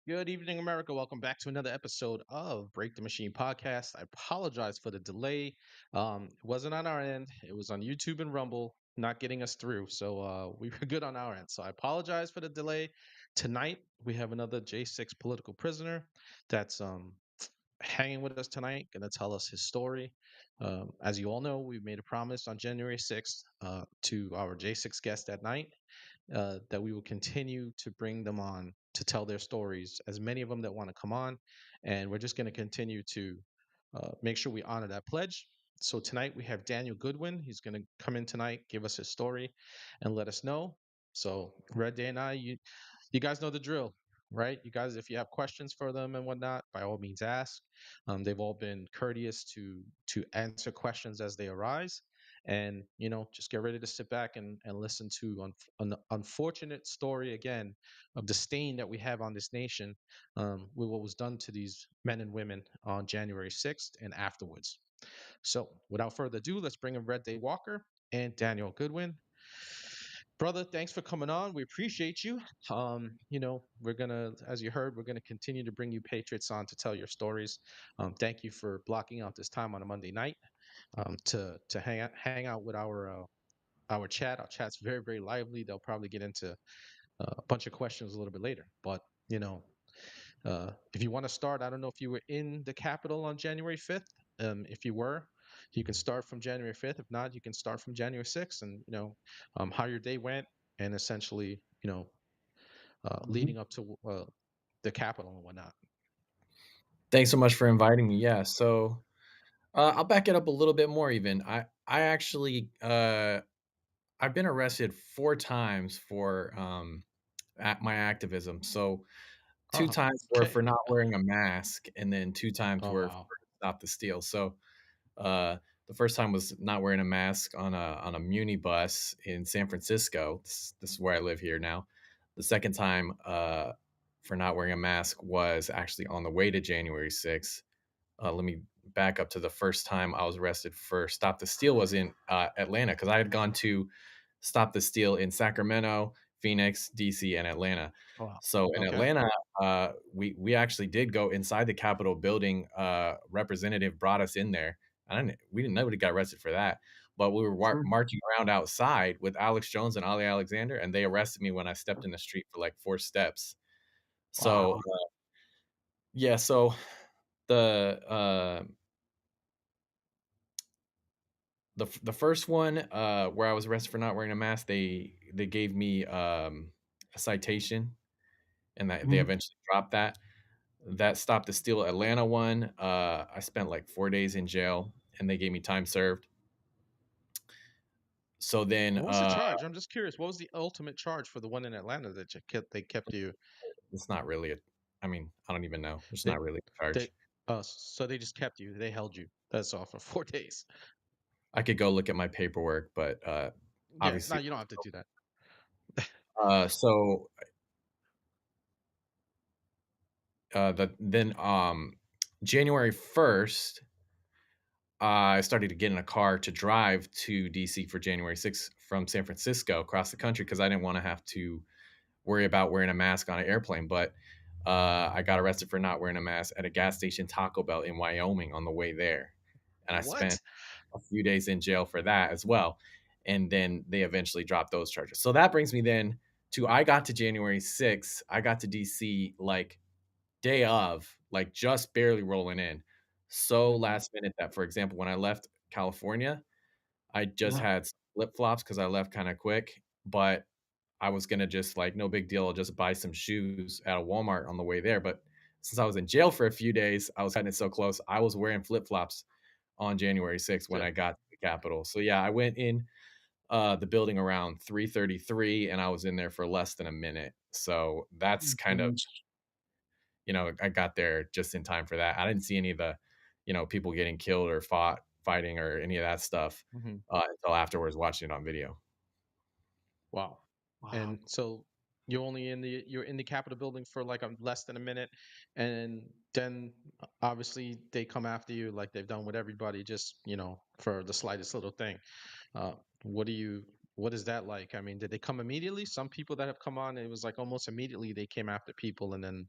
Good evening, America. Welcome back to another episode of Break the Machine podcast. I apologize for the delay. It wasn't on our end, it was on YouTube and Rumble, not getting us through. So we were good on our end. So I apologize for the delay. Tonight, we have another J6 political prisoner that's hanging with us tonight, going to tell us his story. As you all know, we made a promise on January 6th to our J6 guest that night that we will continue to bring them on to tell their stories, as many of them that want to come on. And we're just going to continue to make sure we honor that pledge. So tonight we have Daniel Goodwyn. He's going to come in tonight, give us his story, and let us know. So Red Day and I, you guys know the drill, right? You guys, if you have questions for them and whatnot, by all means ask. They've all been courteous to answer questions as they arise, and just get ready to sit back and listen to an unfortunate story again of the stain that we have on this nation with what was done to these men and women on January 6th and afterwards. So without further ado, let's bring in Reddaywalker and Daniel Goodwyn. Brother, thanks for coming on. We appreciate you. We're gonna, as you heard, we're gonna continue to bring you patriots on to tell your stories. Thank you for blocking out this time on a Monday night to hang out with our chat. Our chat's very lively. They'll probably get into a bunch of questions a little bit later. But if you want to start, I don't know if you were in the Capitol on January 5th. If you were, you can start from January 5th. If not, you can start from January 6th, and how your day went, and essentially Mhm. leading up to the Capitol and whatnot. Thanks so much for inviting me. Yeah, so I'll back it up a little bit more. Even I actually I've been arrested 4 times for my activism. So two Oh, times were okay. for not wearing a mask, and then 2 times Oh were for wow. stop the steal. So uh, the first time was not wearing a mask on a Muni bus in San Francisco. This is where I live here now. The second time for not wearing a mask was actually on the way to January 6th. Let me back up to the first time I was arrested for Stop the Steal was in Atlanta, because I had gone to Stop the Steal in Sacramento, Phoenix, DC, and Atlanta. Oh, wow. So in Okay. Atlanta, we actually did go inside the Capitol building. Representative brought us in there. We didn't nobody got arrested for that, but we were Hmm. marching around outside with Alex Jones and Ali Alexander, and they arrested me when I stepped in the street for like 4 steps. So Wow. yeah, so the uh, the first one where I was arrested for not wearing a mask, they gave me a citation, and that they Mhm. eventually dropped that. That Stop the Steal Atlanta one. I spent like 4 days in jail, and they gave me time served. So then What was the charge? I'm just curious. What was the ultimate charge for the one in Atlanta that they kept you? it's not really a. I mean, I don't even know. It's They not really a they charge. so they just kept you. They held you. That's all for 4 days. I could go look at my paperwork, but Yeah. No, obviously, you don't have to do that. so then January 1st, I started to get in a car to drive to DC for January 6th from San Francisco across the country, because I didn't want to have to worry about wearing a mask on an airplane. But I got arrested for not wearing a mask at a gas station Taco Bell in Wyoming on the way there. And I spent What? a few days in jail for that as well. And then they eventually dropped those charges. So that brings me then to I got to January 6th. I got to DC like day of, like just barely rolling in. So Mhm. last minute that, for example, when I left California, I just Wow. had flip flops because I left kind of quick, but I was gonna just like, no big deal, I'll just buy some shoes at a Walmart on the way there. But since I was in jail for a few days, I was cutting it so close. I was wearing flip flops on January 6th when Yeah. I got to the Capitol. So yeah, I went in the building around 3:33, and I was in there for less than a minute. So that's kind of, Mhm. I got there just in time for that. I didn't see any of the, people getting killed or fighting or any of that stuff Mhm. until afterwards watching it on video. Wow. Wow. And so you're in the Capitol building for like less than a minute, and then obviously they come after you like they've done with everybody, just for the slightest little thing. Uh, what do you? What is that like? I mean, did they come immediately? Some people that have come on, it was like almost immediately they came after people, and then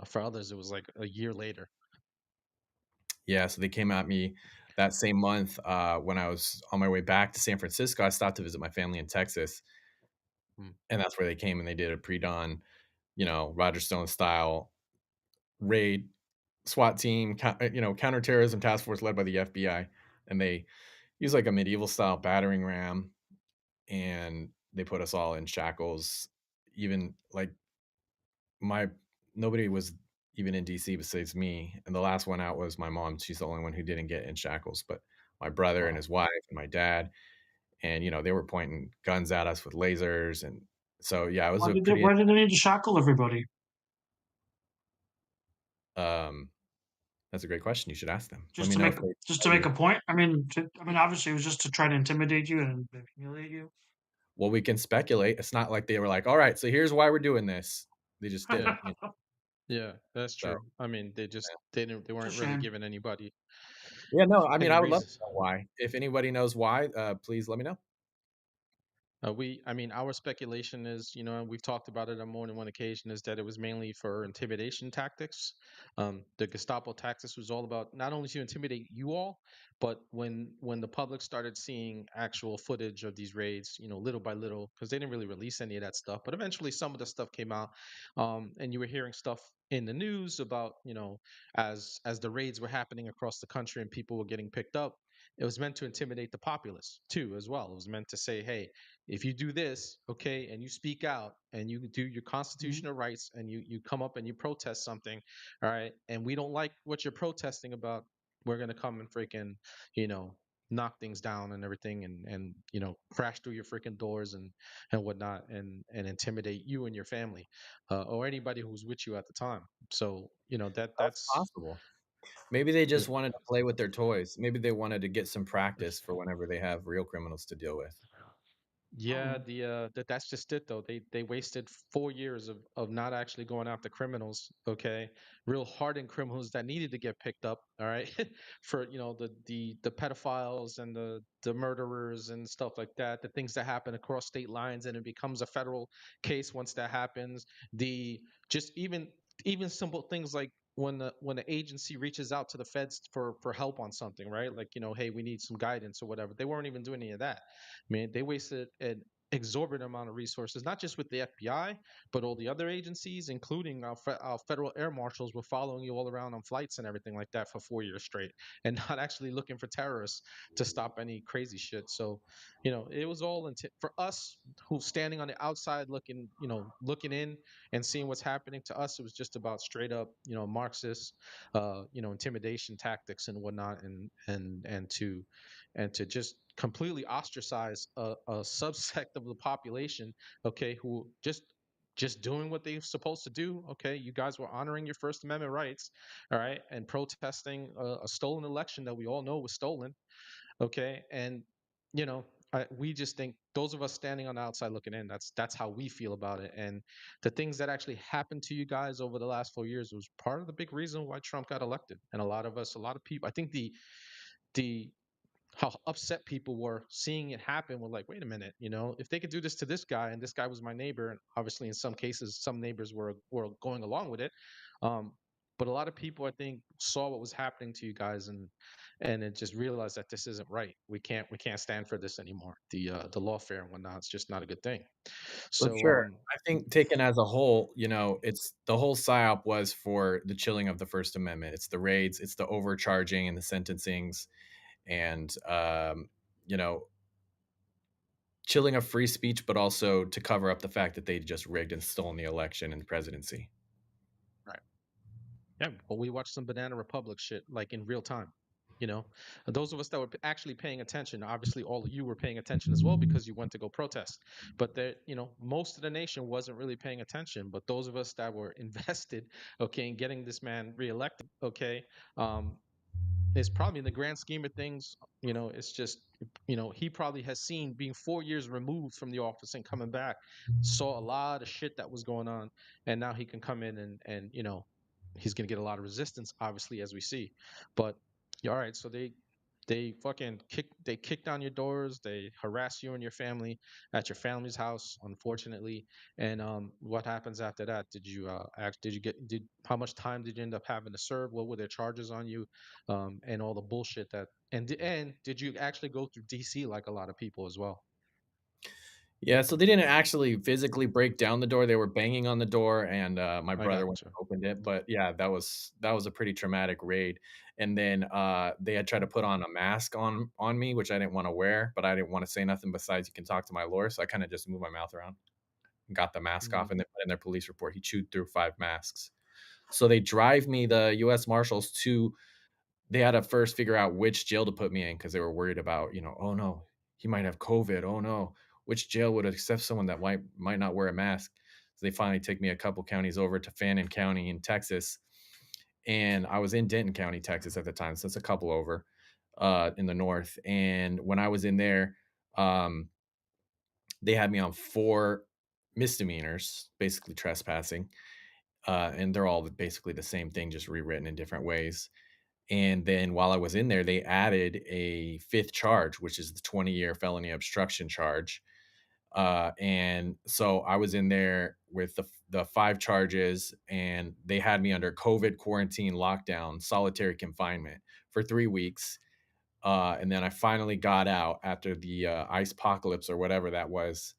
For others, it was like a year later. Yeah, so they came at me that same month, when I was on my way back to San Francisco. I stopped to visit my family in Texas, Mm. and that's where they came and they did a pre-dawn, Roger Stone style raid, SWAT team, counterterrorism task force led by the FBI, and they used like a medieval style battering ram, and they put us all in shackles. Even like my nobody was even in DC besides me, and the last one out was my mom. She's the only one who didn't get in shackles, but my brother and Wow. his wife and my dad, and they were pointing guns at us with lasers, and so yeah, it was Why a did they pretty why did they need to shackle everybody? um that's a great question. You should ask them. Let Just me to know make if they just to tell make you. a point? I mean, obviously, it was just to try to intimidate you and maybe humiliate you. Well, we can speculate. It's not like they were like, "All right, so here's why we're doing this." They just Yeah, did, yeah, that's so true. I mean, they It's a weren't really shame. giving anybody yeah, no, I mean, any I would love to reasons. know why. If anybody knows why, please let me know. I mean, our speculation is, and we've talked about it on more than one occasion, is that it was mainly for intimidation tactics. The Gestapo tactics was all about not only to intimidate you all, but when the public started seeing actual footage of these raids, little by little, because they didn't really release any of that stuff, but eventually some of the stuff came out, and you were hearing stuff in the news about, as the raids were happening across the country and people were getting picked up. It was meant to intimidate the populace too, as well. It was meant to say, hey, if you do this, okay, and you speak out and you do your Mhm. constitutional rights and you come up and you protest something, all right, and we don't like what you're protesting about, we're gonna come and freaking, you know, knock things down and everything and crash through your freaking doors and whatnot and intimidate you and your family, or anybody who's with you at the time. So That's that's possible. Maybe they yeah. just wanted to play with their toys. Maybe they wanted to get some practice for whenever they have real criminals to deal with. Yeah, Oh, that's just it though. They wasted 4 years of not actually going after criminals, okay? Real hardened criminals that needed to get picked up, all right? For the pedophiles and the murderers and stuff like that, the things that happen across state lines and it becomes a federal case once that happens. The just even simple things like when the agency reaches out to the feds for help on something, right? Like, hey, we need some guidance or whatever. They weren't even doing any of that. Man, they wasted an exorbitant amount of resources, not just with the FBI, but all the other agencies, including our federal air marshals, were following you all around on flights and everything like that for 4 years straight, and not actually looking for terrorists to stop any crazy shit. So, it was all for us who standing on the outside looking, looking in and seeing what's happening to us. It was just about straight up, Marxist, intimidation tactics and whatnot, and to just completely ostracize a subsect of the population, okay, who just doing what they're supposed to do. Okay, you guys were honoring your First Amendment rights, all right, and protesting a stolen election that we all know was stolen. Okay, and you know. We just think those of us standing on the outside looking in. That's how we feel about it, and the things that actually happened to you guys over the last 4 years was part of the big reason why Trump got elected. And a lot of people, I think the how upset people were seeing it happen were like, wait a minute, if they could do this to this guy, and this guy was my neighbor, and obviously in some cases some neighbors were going along with it, um, but a lot of people I think saw what was happening to you guys and it just realized that this isn't right. We can't stand for this anymore. The lawfare and whatnot, it's just not a good thing. For So sure. I think taken as a whole, it's the whole psyop was for the chilling of the First Amendment. It's the raids, it's the overcharging and the sentencings, and you know, chilling of free speech, but also to cover up the fact that they just rigged and stolen the election and the presidency. right. Yeah, well, we watched some Banana Republic shit like in real time. You know, those of us that were actually paying attention, obviously all of you were paying attention as well because you went to go protest. But most of the nation wasn't really paying attention. But those of us that were invested, okay, in getting this man reelected, okay, um, it's probably in the grand scheme of things, it's just, he probably has seen being 4 years removed from the office and coming back, saw a lot of shit that was going on, and now he can come in and he's going to get a lot of resistance, obviously, as we see. But yeah, all right, so They kick down your doors, they harass you and your family at your family's house, unfortunately. And what happens after that? Did you get did how much time did you end up having to serve? What were their charges on you? And all the bullshit that and did you actually go through DC like a lot of people as well? Yeah, so they didn't actually physically break down the door, they were banging on the door, and, my I brother went got you. and opened it, but yeah, that was a pretty traumatic raid, and then, they had tried to put on a mask on me, which I didn't wanna wear, but I didn't wanna say nothing besides, "You can talk to my lawyer," so I kinda just moved my mouth around and got the mask Mm-hmm. off, and they put in their police report, he chewed through 5 masks. So they drive me the US Marshals to they had to first figure out which jail to put me in because they were worried about, "Oh, no, he might have COVID. Oh, no. Which jail would accept someone that might not wear a mask?" So they finally take me a couple counties over to Fannin County in Texas, and I was in Denton County, Texas at the time, so it's a couple over, in the north, and when I was in there, um, they had me on 4 misdemeanors, basically trespassing, and they're all basically the same thing, just rewritten in different ways. And then while I was in there, they added a 5th charge, which is the 20-year felony obstruction charge. And so I was in there with the 5 charges, and they had me under COVID quarantine lockdown, solitary confinement for 3 weeks. And then I finally got out after the ice apocalypse or whatever that was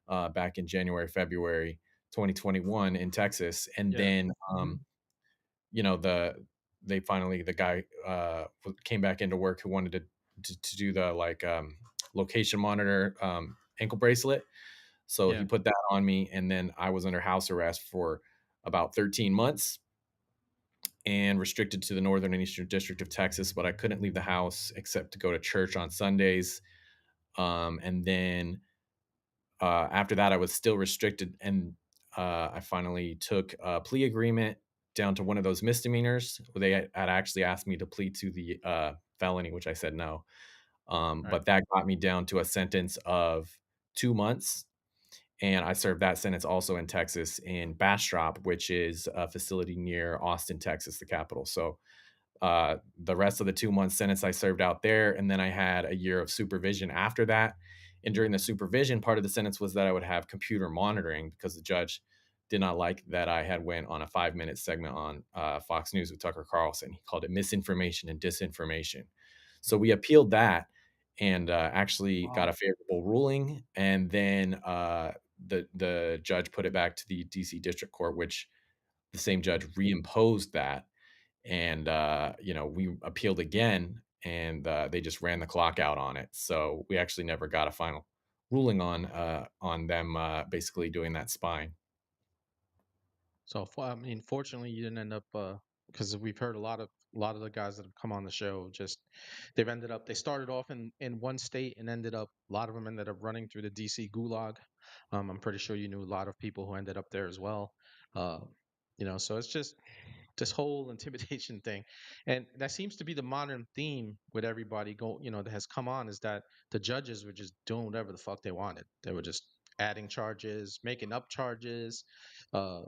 back in January, February 2021 in Texas. And Yeah. then Hmm. you know, the guy came back into work who wanted to do the like location monitor ankle bracelet. So he Yeah. put that on me, and then I was under house arrest for about 13 months and restricted to the northern and eastern district of Texas. But I couldn't leave the house except to go to church on Sundays. And then after that, I was still restricted, and I finally took a plea agreement down to one of those misdemeanors. They had actually asked me to plead to the felony, which I said no. Right. But that got me down to a sentence of 2 months, and I served that sentence also in Texas in Bastrop, which is a facility near Austin, Texas, the capital. So the rest of the 2 month sentence I served out there, and then I had a year of supervision after that. And during the supervision, part of the sentence was that I would have computer monitoring because the judge did not like that I had went on a 5 minute segment on Fox News with Tucker Carlson. He called it misinformation and disinformation. So we appealed that and actually got Wow. a favorable ruling. And then the judge put it back to the DC District Court, which the same judge reimposed that, and we appealed again, and they just ran the clock out on it, so we actually never got a final ruling on them basically doing that spine. So, I mean, fortunately, you didn't end up because we've heard a lot of the guys that have come on the show just they started off in one state and ended up a lot of them ended up running through the DC gulag. I'm pretty sure you knew a lot of people who ended up there as well. Uh, so it's just this whole intimidation thing, and that seems to be the modern theme with everybody that has come on is that the judges were just doing whatever the fuck they wanted. They were just adding charges, making up charges. Uh,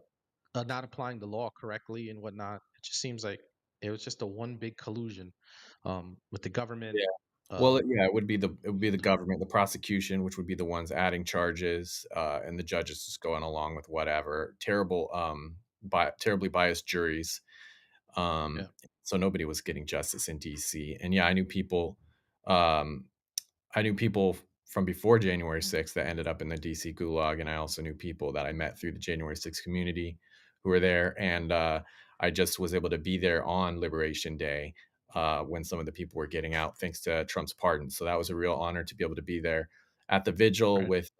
not applying the law correctly and whatnot. It just seems like it was just a one big collusion with the government. Yeah. Well, Uh, yeah, it would be the government, the prosecution, which would be the ones adding charges, and the judges just going along with whatever. Terribly biased juries. yeah, So nobody was getting justice in DC. And yeah, um, I knew people from before January 6th that ended up in the DC gulag, and I also knew people that I met through the January 6th community who were there. And I just was able to be there on Liberation Day when some of the people were getting out, thanks to Trump's pardon. So that was a real honor to be able to be there at the vigil right. with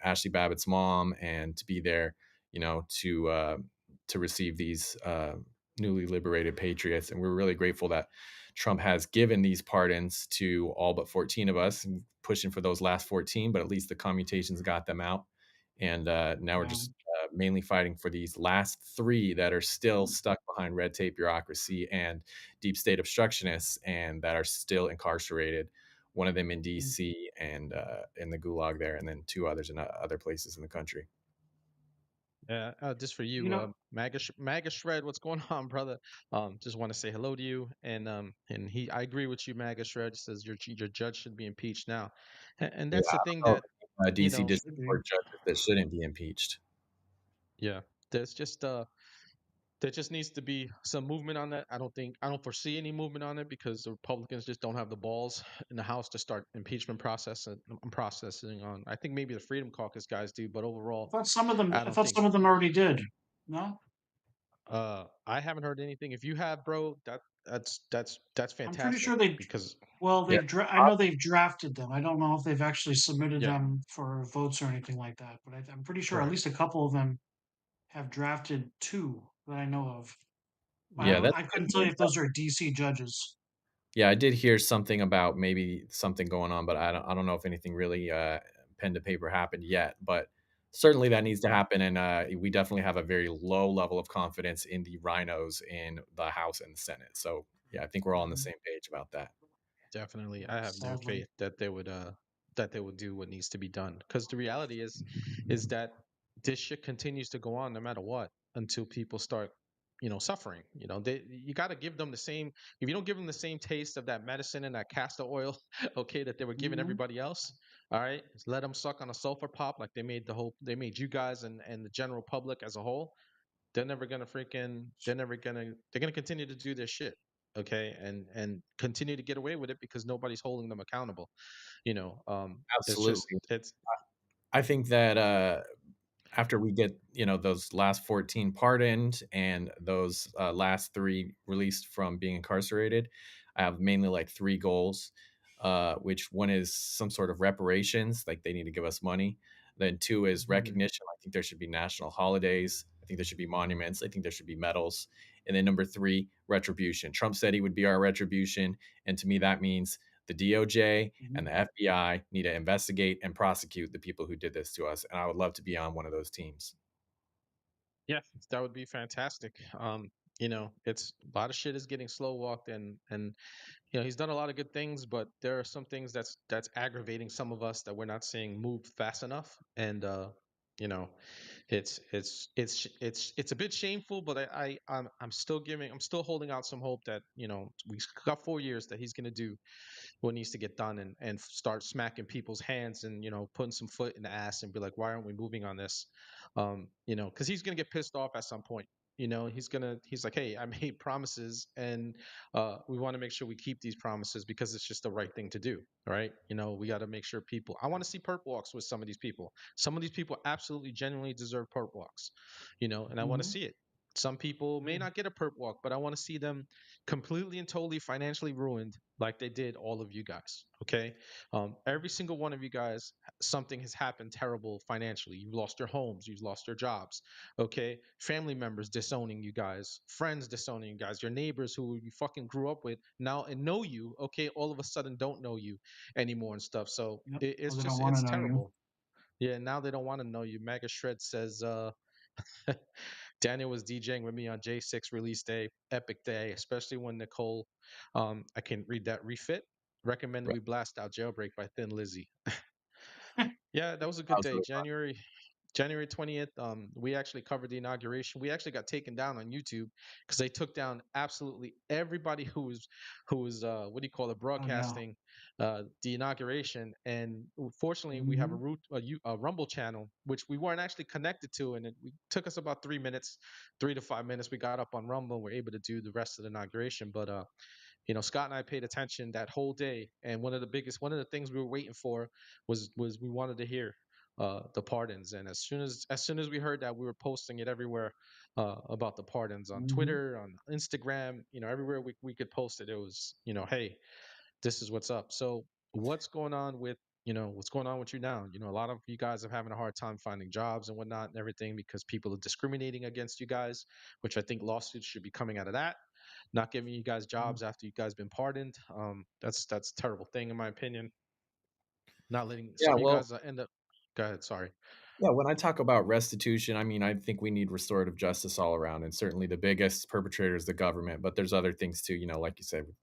Ashley Babbitt's mom, and to be there, to receive these newly liberated patriots. And we're really grateful that Trump has given these pardons to all but 14 of us, and pushing for those last 14, but at least the commutations got them out. And now we're Yeah. just mainly fighting for these last 3 that are still stuck behind red tape bureaucracy and deep state obstructionists, and that are still incarcerated. One of them in Mm. DC and in the gulag there, and then 2 others in other places in the country. Yeah, just for You you, know, MAGA Shred, what's going on, brother? Just want to say hello to you, and I agree with you, MAGA Shred says your judge should be impeached now, and Yeah, that's the I thing don't know that of any, you DC know, district should be. court judges that shouldn't be impeached. yeah, there's just there just needs to be some movement on that. I don't foresee any movement on it because the Republicans just don't have the balls in the House to start impeachment process and processing on. I think maybe the Freedom Caucus guys do, but overall, I I don't thought think some of them already did. No, I haven't heard anything. If you have, bro, that's I'm pretty fantastic sure they. because Well, Yeah, I know they've drafted them. I don't know if they've actually submitted yeah, them for votes or anything like that. But I'm pretty sure at correct. least a couple of them have drafted two that I know of. yeah, that's I good couldn't tell you news. if those are DC judges. Yeah, I did hear something about maybe something going on, but I don't know if anything really pen to paper happened yet. But certainly that needs to happen, and we definitely have a very low level of confidence in the rhinos in the House and the Senate. So yeah, I think we're all on the Mhm. same page about that. Definitely, I have no Sadly. faith that they would do what needs to be done. Because the reality is that this shit continues to go on no matter what until people start, suffering. You got to give them the same. If you don't give them the same taste of that medicine and that castor oil, okay, that they were giving Hmm. everybody else, all right, just let them suck on a sulfur pop like they made you guys and the general public as a whole. They're gonna continue to do their shit, okay, and continue to get away with it because nobody's holding them accountable. Absolutely. It's I think that after we get those last 14 pardoned and those last three released from being incarcerated, I have mainly like three goals, which one is some sort of reparations, like they need to give us money. Then two is Mhm. recognition. I think there should be national holidays. I think there should be monuments. I think there should be medals. And then number three, retribution. Trump said he would be our retribution, and to me that means the DOJ and Hmm. the FBI need to investigate and prosecute the people who did this to us. And I would love to be on one of those teams. Yeah, that would be fantastic. It's a lot of shit is getting slow walked, and he's done a lot of good things, but there are some things that's aggravating some of us that we're not seeing move fast enough, and you know, it's a bit shameful, but I'm still holding out some hope that we got 4 years that he's gonna do what needs to get done and start smacking people's hands and putting some foot in the ass and be like, why aren't we moving on this? Because he's gonna get pissed off at some point. He's like, hey, I made promises and we want to make sure we keep these promises because it's just the right thing to do. Right? We got to make sure people. I want to see perp walks with some of these people. Some of these people absolutely genuinely deserve perp walks. And I want to Hmm. see it. Some people may Good. not get a perp walk, but I want to see them completely and totally financially ruined like they did all of you guys. Okay. Every single one of you guys, something has happened terrible financially. You've lost your homes, you've lost your jobs. Okay. Family members disowning you guys, friends disowning you guys, your neighbors who you fucking grew up with now and know you. Okay. All of a sudden don't know you anymore and stuff. So Yep. Well, they don't want to it's know you. terrible. Yeah. Now they don't want to know you. Mega Shred says, Daniel was DJing with me on J6 release day, epic day, especially when Nicole, I can read that refit. Recommended Right. we blast out Jailbreak by Thin Lizzy. Yeah, that was a That good was day. really fun. January 20th, we actually covered the inauguration. We actually got taken down on YouTube because they took down absolutely everybody who was what do you call it, Oh no. broadcasting the inauguration. And fortunately, we have Hmm. a Rumble channel which we weren't actually connected to, and it took us about 3 minutes, 3 to 5 minutes. We got up on Rumble and we're able to do the rest of the inauguration. But Scott and I paid attention that whole day, and one of the things we were waiting for was we wanted to hear the pardons. And as soon as we heard that, we were posting it everywhere about the pardons on Hmm. Twitter, on Instagram, everywhere we could post it. It was, hey, this is what's up. So what's going on with you now? A lot of you guys are having a hard time finding jobs and whatnot and everything because people are discriminating against you guys, which I think lawsuits should be coming out of that, not giving you guys jobs after you guys been pardoned. That's a terrible thing in my opinion. Not letting Yeah, some of you well, guys end up. Go ahead. Sorry. yeah, when I talk about restitution, I mean, I think we need restorative justice all around. And certainly the biggest perpetrator is the government, but there's other things too, like you said, with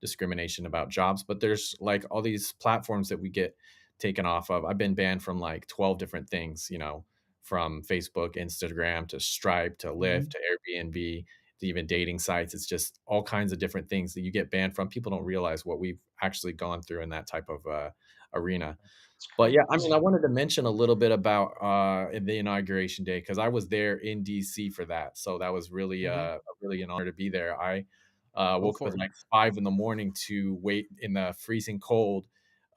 discrimination about jobs. But there's like all these platforms that we get taken off of. I've been banned from like 12 different things, from Facebook, Instagram to Stripe to Lyft Mhm. to Airbnb to even dating sites. It's just all kinds of different things that you get banned from. People don't realize what we've actually gone through in that type of arena. It's But yeah, I mean, I crazy. wanted to mention a little bit about the inauguration day because I was there in DC for that. So that was really Mhm. really an honor to be there. I Go woke up for at it. like 5 in the morning to wait in the freezing cold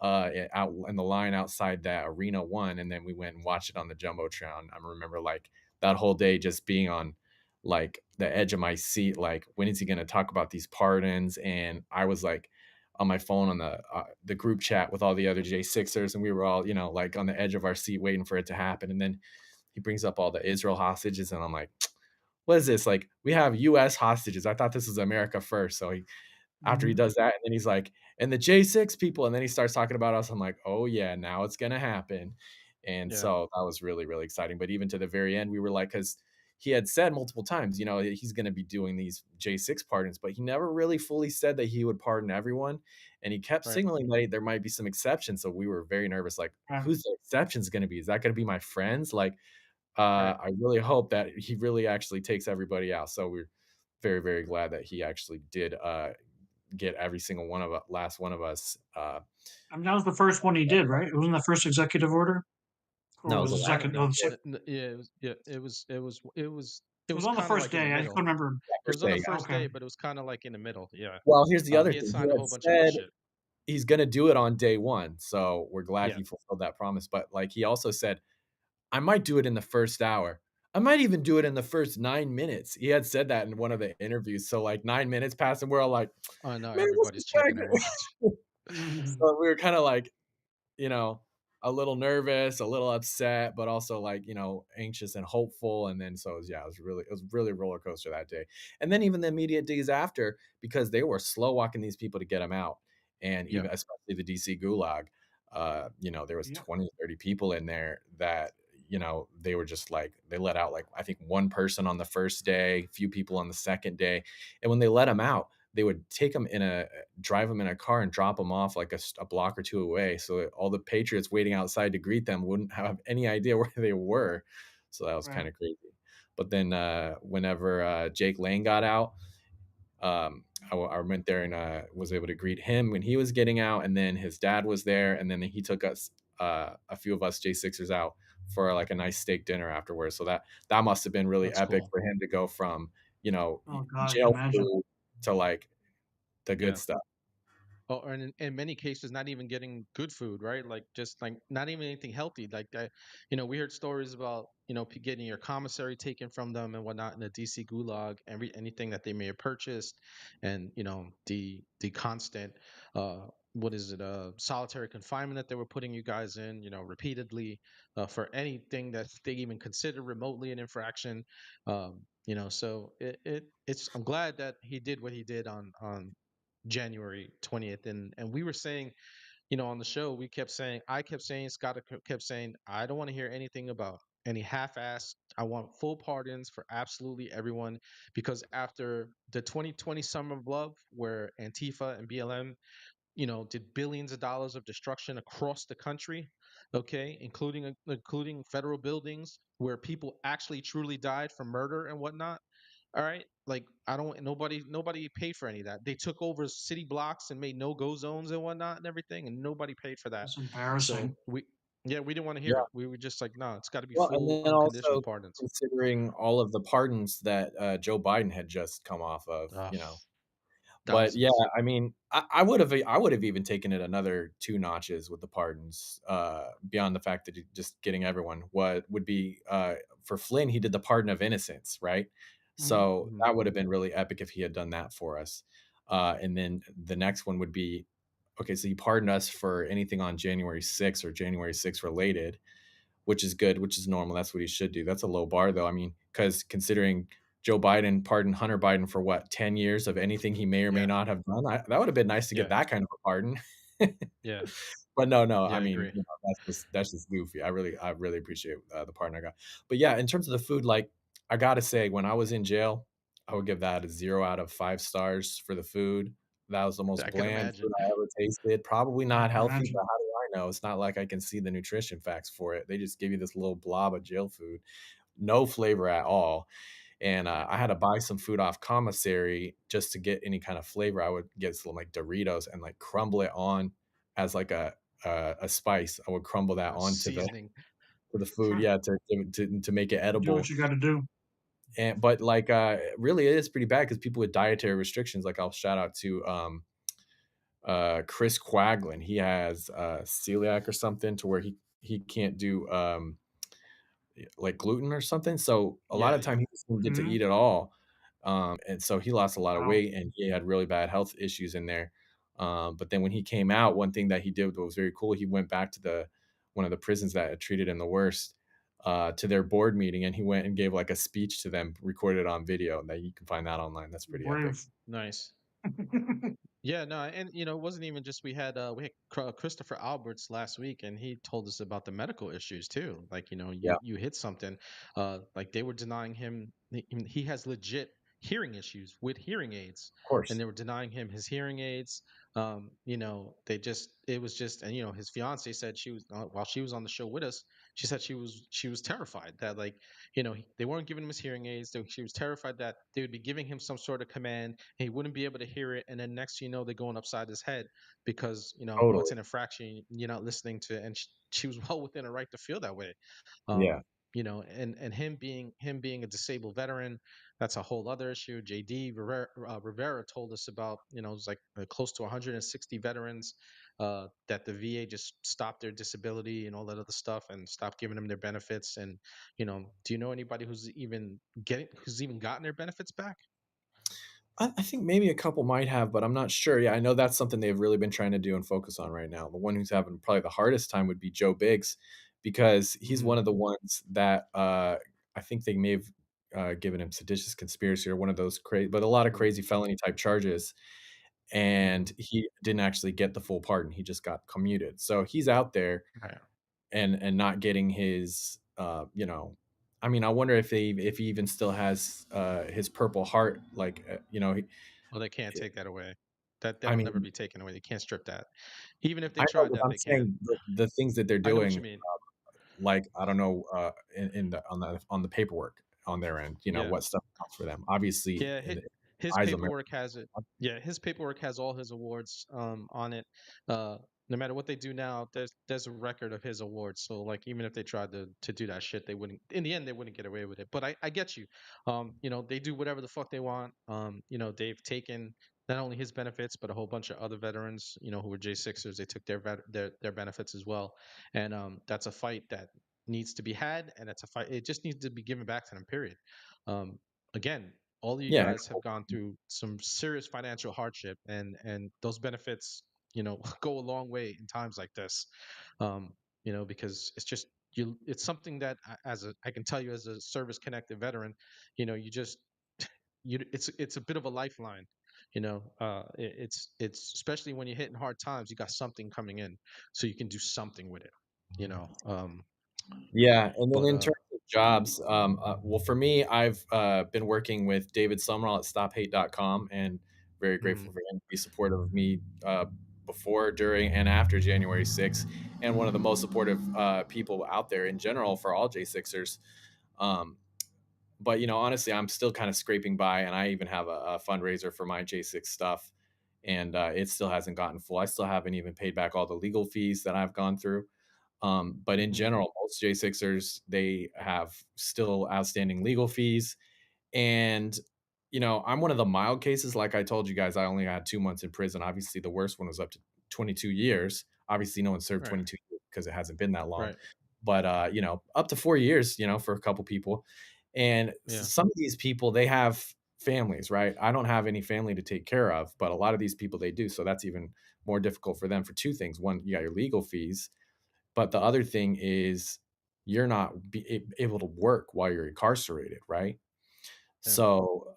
out in the line outside that arena one, and then we went and watched it on the jumbotron. I remember like that whole day just being on like the edge of my seat, like when is he going to talk about these pardons? And I was like on my phone on the group chat with all the other J6ers, and we were all like on the edge of our seat waiting for it to happen. And then he brings up all the Israel hostages, and I'm like, what is this? Like we have U.S. hostages. I thought this was America first. So after he Mhm. does that, and then he's like, "And the J6 people," and then he starts talking about us. I'm like, "Oh yeah, now it's gonna happen." And Yeah. so that was really, really exciting. But even to the very end, we were like, because he had said multiple times, he's gonna be doing these J6 pardons, but he never really fully said that he would pardon everyone. And he kept Right. signaling that there might be some exceptions. So we were very nervous, like, Right. who's the exceptions gonna be? Is that gonna be my friends? Like, Right. I really hope that he really actually takes everybody out. So we're very, very glad that he actually did get every single last one of us. I mean, that was the first one he did, right? It wasn't the first executive order, or No, it was was the the I last don't second? know. Oh, the second. Yeah, it was. Yeah, it It was was on the kind of first like in the day. I middle. couldn't remember. It first was on the day. first Okay. day, but it was kind of like in the middle. Yeah. Well, here's the other He had thing. He signed a had whole bunch of other said shit. he's gonna do it on day one, so we're glad Yeah. he fulfilled that promise. But like he also said, I might do it in the first hour. I might even do it in the first 9 minutes. He had said that in one of the interviews. So like 9 minutes passed, and we're all like, Oh no, man, this everybody's is checking their age. back. Mhm. So we were kind of like, you know, a little nervous, a little upset, but also like, anxious and hopeful. And then so yeah, it was really a roller coaster that day. And then even the immediate days after, because they were slow walking these people to get them out. And Yeah. even especially the DC gulag, there was Yep. 20, 30 people in there that, they were just like they let out like I think one person on the first day, few people on the second day. And when they let them out, they would take them drive them in a car and drop them off like a block or two away so that all the patriots waiting outside to greet them wouldn't have any idea where they were. So that was Right. kind of crazy. But then whenever Jake Lane got out, I went there and was able to greet him when he was getting out, and then his dad was there, and then he took us a few of us J6ers out for like a nice steak dinner afterwards. So that must have been really That's epic cool. for him to go from Oh God, I can jail imagine. food to like the good Yeah. stuff. Oh, and in many cases, not even getting good food, right? Like just like not even anything healthy. Like that, we heard stories about getting your commissary taken from them and whatnot in the DC gulag, anything that they may have purchased, and the constant what is it solitary confinement that they were putting you guys in, repeatedly for anything that they even consider remotely an infraction. So it's I'm glad that he did what he did on January 20th. And we were saying, on the show, I kept saying, Scott kept saying, I don't want to hear anything about any half-ass. I want full pardons for absolutely everyone because after the 2020 Summer of Love, where Antifa and BLM, did billions of dollars of destruction across the country, okay, including federal buildings where people actually truly died from murder and whatnot. All right. Like I don't nobody paid for any of that. They took over city blocks and made no-go zones and whatnot and everything, and nobody paid for that. It's So embarrassing. we didn't want to hear Yeah. it. We were just like, no, it's got to be Well, and full then unconditional also pardons. considering all of the pardons that Joe Biden had just come off of, Ugh, But yeah, thousands. I mean, I would have even taken it another 2 notches with the pardons, beyond the fact that just getting everyone. What would be, for Flynn, he did the pardon of innocence, right? Mhm. So Mhm. that would have been really epic if he had done that for us. And then the next one would be, okay, so he pardoned us for anything on January 6th or January 6th related, which is good, which is normal. That's what he should do. That's a low bar, though. I mean, because considering Joe Biden pardoned Hunter Biden for what, 10 years of anything he may or may Yeah. not have done, that would have been nice to get Yeah. that kind of a pardon. Yeah. But no, no, Yeah. I I mean, agree. that's just goofy. I really appreciate the pardon I got. But yeah, in terms of the food, like I gotta say, when I was in jail, I would give that a 0 out of 5 stars for the food. That was the most I can bland food imagine. I ever tasted. Probably I not can healthy, but imagine. how do I know. It's not like I can see the nutrition facts for it. They just give you this little blob of jail food, no flavor at all. And I had to buy some food off commissary just to get any kind of flavor. I would get some like Doritos and like crumble it on as like a spice. I would crumble that onto the Seasoning. to the food, yeah, to make it Do what edible. you gotta do. And but like really it is pretty bad because people with dietary restrictions, like I'll shout out to Chris Quaglin. He has celiac or something to where he can't do like gluten or something. So a lot Yeah, of yeah. time he just didn't get to Mhm. eat at all. And so he lost a lot of Wow. weight and he had really bad health issues in there. But then when he came out, one thing that he did that was very cool, he went back to the one of the prisons that had treated him the worst, to their board meeting, and he went and gave like a speech to them, recorded on video. That you can find that online. That's pretty epic. Brave. Nice. Yeah, no, and it wasn't even just we had Christopher Alberts last week, and he told us about the medical issues too. Like, Yeah, you hit something, like they were denying him. He has legit hearing issues with hearing aids, of and course. they were denying him his hearing aids. They just it was just, and his fiance said she was while she was on the show with us, she said she was terrified that, like, they weren't giving him his hearing aids. She was terrified that they would be giving him some sort of command and he wouldn't be able to hear it. And then next, they're going upside his head because, it's Totally. an infraction. You're not listening to, and she was well within her right to feel that way. Yeah. And him being a disabled veteran, that's a whole other issue. JD Rivera told us about, it's like close to 160 veterans that the VA just stopped their disability and all that other stuff and stopped giving them their benefits. And do you know anybody who's even gotten their benefits back? I think maybe a couple might have, but I'm not sure. Yeah, I know that's something they've really been trying to do and focus on right now. The one who's having probably the hardest time would be Joe Biggs, because he's Hmm. one of the ones that I think they may have given him seditious conspiracy or one of those crazy, but a lot of crazy felony type charges, Hmm. and he didn't actually get the full pardon. He just got commuted. So he's out there Right. and not getting his I mean, I wonder if he even still has his Purple Heart, like Well, they can't take that away. That'll I never mean, be taken away. They can't strip that. Even if they I know, tried but that, I'm they can't. saying the things that they're I know what doing, you mean. like, I don't know, in the on the paperwork on their end, Yeah. what stuff counts for them. Obviously, Yeah, in the his eyes of America. paperwork has it. Yeah, his paperwork has all his awards on it. No matter what they do now, there's a record of his awards. So, like, even if they tried to do that shit, they wouldn't. In the end, they wouldn't get away with it. But I get you. They do whatever the fuck they want. They've taken not only his benefits, but a whole bunch of other veterans, who were J6ers. They took their benefits as well, and that's a fight that needs to be had, and that's a fight. It just needs to be given back to them. Period. Um, Again, all of you Yeah, guys have gone through some serious financial hardship, and those benefits, go a long way in times like this. Because it's just it's something that I can tell you as a service connected veteran, you just it's a bit of a lifeline. It's especially when you're hitting hard times, you got something coming in, so you can do something with it. you know um yeah, and then but in terms of jobs, well, for me, I've, been working with David Summerall at StopHate.com, and very grateful mhm, for him to be supportive of me, before, during, and after January 6th, and one of the most supportive, people out there in general for all J6ers. Um, but, honestly, I'm still kinda scraping by, and I even have a fundraiser for my J6 stuff, and, it still hasn't gotten full. I still haven't even paid back all the legal fees that I've gone through. But in mhm, general, most J6ers, they have still outstanding legal fees. And, I'm one of the mild cases. Like I told you guys, I only had 2 months in prison. Obviously, the worst one was up to 22 years. Obviously, no one served right, 22 years because it hasn't been that long. right, But, up to 4 years, for a couple people. And yeah, some of these people, they have families, right? I don't have any family to take care of, but a lot of these people, they do. So that's even more difficult for them for two things. One, you got your legal fees, but the other thing is you're not able to work while you're incarcerated, right? yeah, So,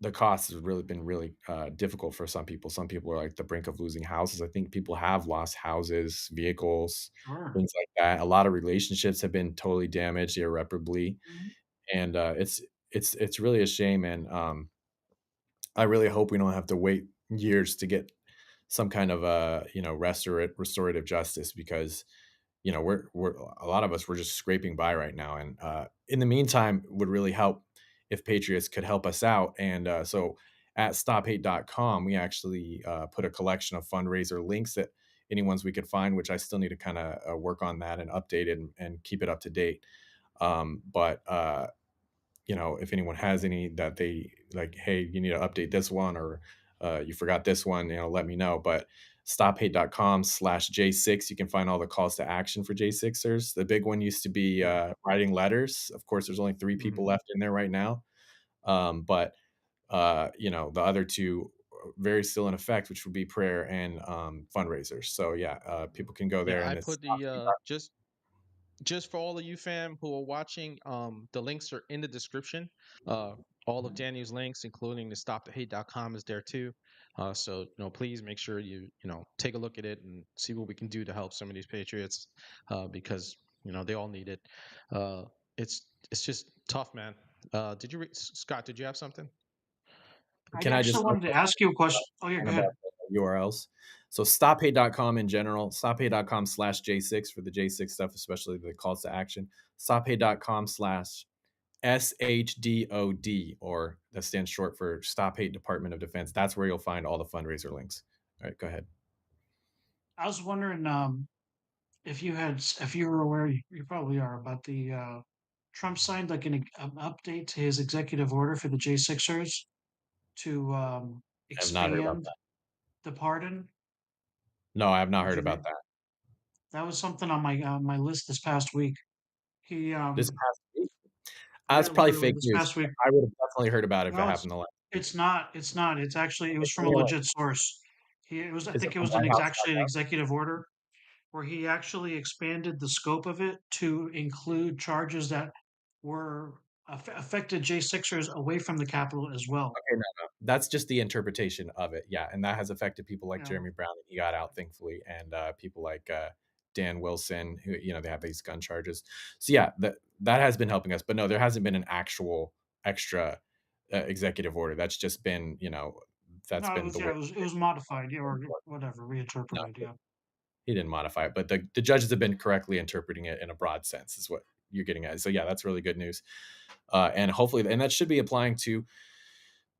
the cost has really been really, difficult for some people. Some people are, like, the brink of losing houses. I think people have lost houses, vehicles, Sure. things like that. A lot of relationships have been totally damaged irreparably, Mhm. and, it's really a shame, and, I really hope we don't have to wait years to get some kind of restorative justice, because we're a lot of us, we're just scraping by right now, and in the meantime would really help if patriots could help us out. And so at stophate.com we actually put a collection of fundraiser links that any ones we could find, which I still need to kind of work on that and update it and keep it up to date. But if anyone has any that they like, hey, you need to update this one, or you forgot this one, let me know. But stophate.com/J6, you can find all the calls to action for J6ers. The big one used to be writing letters. Of course, there's only 3 people Mhm. left in there right now. But the other two are very still in effect, which would be prayer and fundraisers. So yeah, people can go Yeah, there, I and it's put the just for all of you fam who are watching, the links are in the description. Uh, all of Daniel's links, including the stopthehate.com, is there too. So please make sure you take a look at it and see what we can do to help some of these patriots, because they all need it. Uh, it's just tough, man. Scott? Did you have something? I Can I actually just real wanted to quick ask you a question. Oh yeah, on go ahead. about the URLs? So stophate.com in general, stophate.com/J6 for the J6 stuff, especially the calls to action. Stophate.com/SHDOD, or that stands short for Stop Hate Department of Defense. That's where you'll find all the fundraiser links. All right, go ahead. I was wondering if you were aware, you probably are, about the Trump signed like an update to his executive order for the J6ers to I have not heard about expand that. the pardon. No, I have not Did heard you about read? that. That was something on my list this past week. He This past week? Yeah, That's probably literally fake this news. past week. I would have definitely heard about it if it No, happened the last. it's not. It's not. It's actually, it was It's from a really, legit source. It was, I is it think it from was an actually an whitehouse.gov? executive order where he actually expanded the scope of it to include charges that were affected J6ers away from the Capitol as well. Okay, no. That's just the interpretation of it, yeah, and that has affected people like Yeah. Jeremy Brown, and he got out thankfully, and, people like, Dan Wilson, who, they have these gun charges. So, yeah, that has been helping us, but no, there hasn't been an actual extra, executive order. That's just been, that's No, it been was, the yeah, way. it was modified, yeah, or whatever, No, reinterpreted, yeah. he didn't modify it, but the judges have been correctly interpreting it in a broad sense, is what you're getting at. So, yeah, that's really good news, and hopefully, and that should be applying to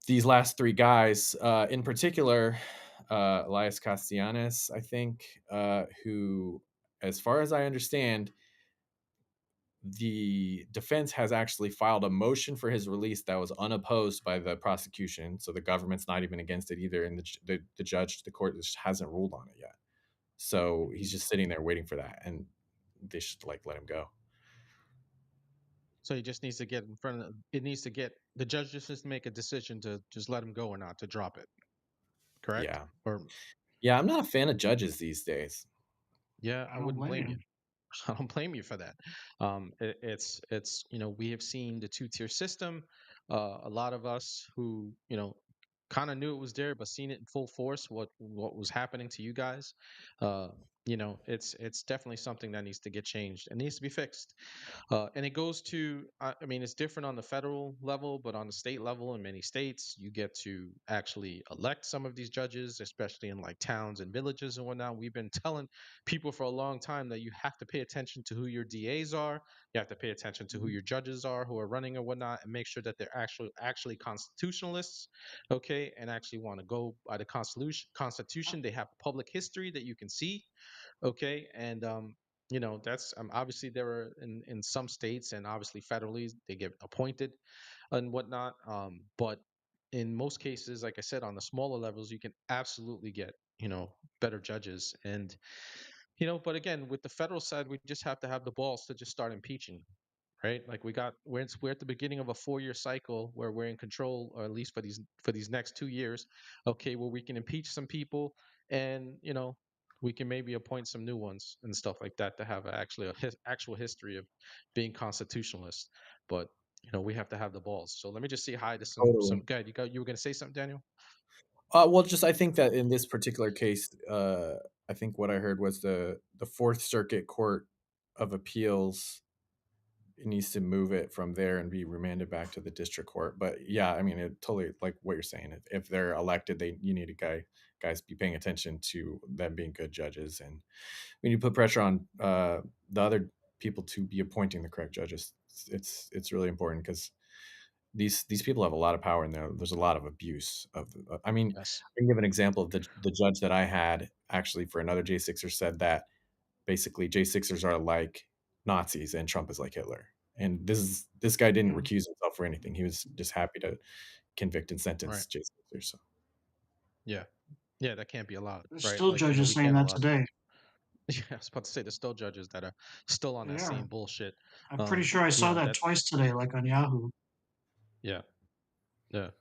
these last 3 guys, in particular, Elias Castellanos, I think, who, as far as I understand, the defense has actually filed a motion for his release that was unopposed by the prosecution. So the government's not even against it either, and the judge, the court just hasn't ruled on it yet. So he's just sitting there waiting for that, and they should like let him go. So he just needs to get in front of it. Needs to get the judge just needs to make a decision to just let him go or not to drop it. Correct? Yeah, Or yeah. I'm not a fan of judges these days. yeah, I I don't wouldn't blame blame you. you. I don't blame you for that. It's we have seen the two-tier system. A lot of us who kind of knew it was there, but seen it in full force. What was happening to you guys? Uh, it's definitely something that needs to get changed and needs to be fixed. And it goes to, I mean, it's different on the federal level, but on the state level, in many states, you get to actually elect some of these judges, especially in like towns and villages and whatnot. We've been telling people for a long time that you have to pay attention to who your DAs are. You have to pay attention to who Mhm. your judges are, who are running and whatnot, and make sure that they're actually constitutionalists, okay, and actually want to go by the constitution. Constitution. They have public history that you can see, okay, and that's obviously there are in some states and obviously federally they get appointed and whatnot, but in most cases, like I said, on the smaller levels you can absolutely get better judges. And but again, with the federal side, we just have to have the balls to just start impeaching, right? Like we're at the beginning of a 4-year cycle where we're in control, or at least for these next 2 years, okay, where we can impeach some people, and we can maybe appoint some new ones and stuff like that to have actually actual history of being constitutionalists. But we have to have the balls. So let me just say hi to some Totally. guy. You were gonna say something, Daniel? Well, just I think that in this particular case, I think what I heard was the Fourth Circuit Court of Appeals needs to move it from there and be remanded back to the district court. But yeah, I mean, it totally like what you're saying. If they're elected, you need a guy guys be paying attention to them being good judges, and we need to put pressure on the other people to be appointing the correct judges. It's really important because these people have a lot of power in there. There's a lot of abuse of I mean, Yes. I can give an example of the judge that I had actually for another J6er said that basically J6ers are like Nazis and Trump is like Hitler. And this guy didn't Yeah. recuse himself for anything. He was just happy to convict and Right. sentence J6ers. So Yeah. Yeah. That can't be allowed, There's right? still Like, you know, judges we saying can't that allow stuff. today. Yeah, I was about to say there's still judges that are still on that Yeah. same bullshit. I'm pretty sure I You saw know, that that twice today, like on Yahoo. yeah, yeah.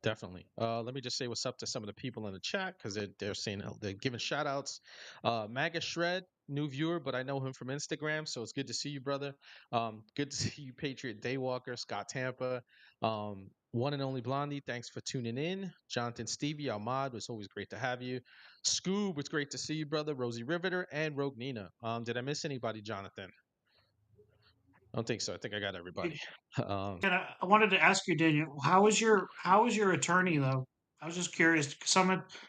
Definitely. Let me just say what's up to some of the people in the chat because they're saying they're giving shout outs. Maga Shred, new viewer, but I know him from Instagram, so it's good to see you, brother. Good to see you, Patriot Daywalker, Scott Tampa, one and only Blondie. Thanks for tuning in. Jonathan Stevie, Ahmad, it's always great to have you. Scoob, it's great to see you, brother. Rosie Riveter and Rogue Nina. Did I miss anybody, Jonathan? I don't think so. I think I got everybody. Hey, Um, I wanted to ask you, Daniel, how was your attorney though? I was just curious.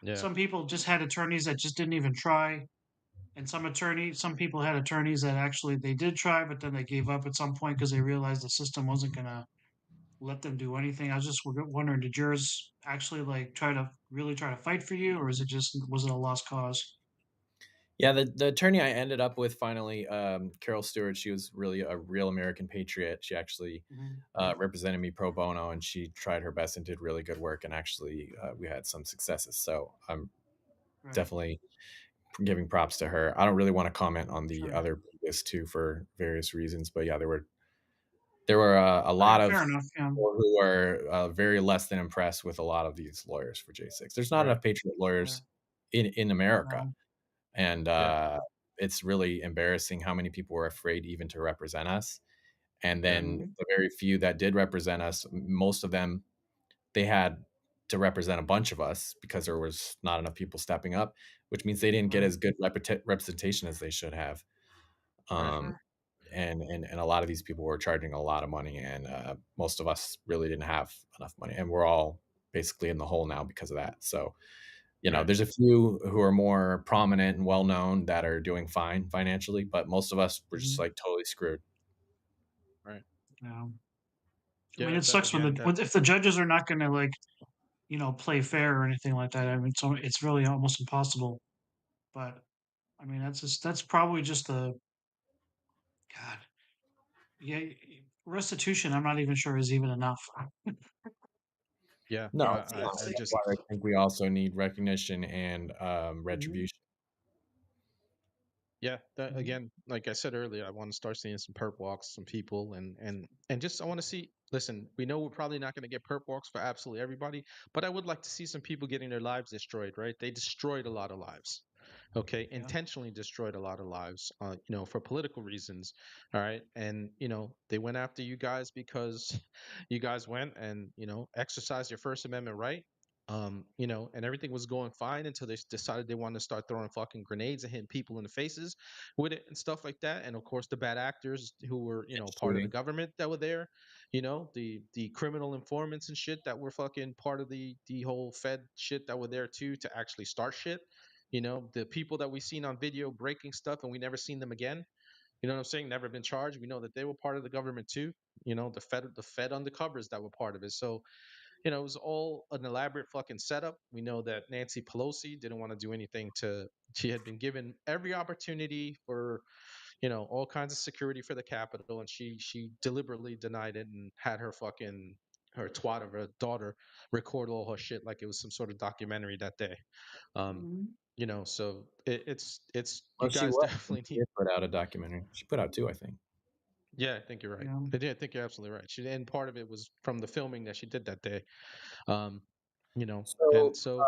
yeah. Some people just had attorneys that just didn't even try, and some people had attorneys that actually they did try, but then they gave up at some point because they realized the system wasn't gonna let them do anything. I was just wondering, did yours actually like try to fight for you, or was it a lost cause? yeah, the attorney I ended up with finally, Carol Stewart, she was really a real American patriot. She actually Hmm. represented me pro bono, and she tried her best and did really good work. And actually, we had some successes. So I'm Right. definitely giving props to her. I don't really want to comment on the Sure. other previous two for various reasons, but yeah, there were a Oh, yeah, lot of fair enough. Yeah. people who are very less than impressed with a lot of these lawyers for J6. There's not Right. enough patriot Yeah. lawyers in America, No. and Yeah. it's really embarrassing how many people were afraid even to represent us. And Yeah. then Hmm. the very few that did represent us, most of them they had to represent a bunch of us because there was not enough people stepping up, which means they didn't get Right. as good representation as they should have. Right. Um, Sure. and a lot of these people were charging a lot of money, and most of us really didn't have enough money, and we're all basically in the hole now because of that. So, Right. there's a few who are more prominent and well known that are doing fine financially, but most of us were just Hmm. like totally screwed. Right. Yeah. I mean, Yeah. it That sucks again. That if the judges are not going to like play fair or anything like that. I mean, so it's really almost impossible. But I mean, that's probably just the God. Yeah, restitution. I'm not even sure is even enough. yeah. No, it's not. I And that's just why I think we also need recognition and Mhm. retribution. yeah. That Mhm. again. Like I said earlier, I want to start seeing some perp walks, some people, and just I want to see. Listen, we know we're probably not going to get perp walks for absolutely everybody, but I would like to see some people getting their lives destroyed. Right? They destroyed a lot of lives. Okay, Yeah. intentionally destroyed a lot of lives, for political reasons. All right, and they went after you guys because you guys went and exercised your First Amendment right. And everything was going fine until they decided they wanted to start throwing fucking grenades and hitting people in the faces with it and stuff like that. And of course, the bad actors who were, part of the Shooting. government that were there, the criminal informants and shit that were fucking part of the whole Fed shit that were there too to actually start shit. The people that we seen on video breaking stuff and we never seen them again. You know what I'm saying? Never been charged. We know that they were part of the government too. The Fed undercovers that were part of it. So, it was all an elaborate fucking setup. We know that Nancy Pelosi didn't want to do anything she had been given every opportunity for, all kinds of security for the Capitol, and she deliberately denied it and had her twat of a daughter record all her shit like it was some sort of documentary that day. Um, Mhm. so it's you Well, she guys was. definitely She need. did put out a documentary. She put out two, I think. Yeah, I think you're right. Yeah. I think you're absolutely right. And part of it was from the filming that she did that day. Um, and So, so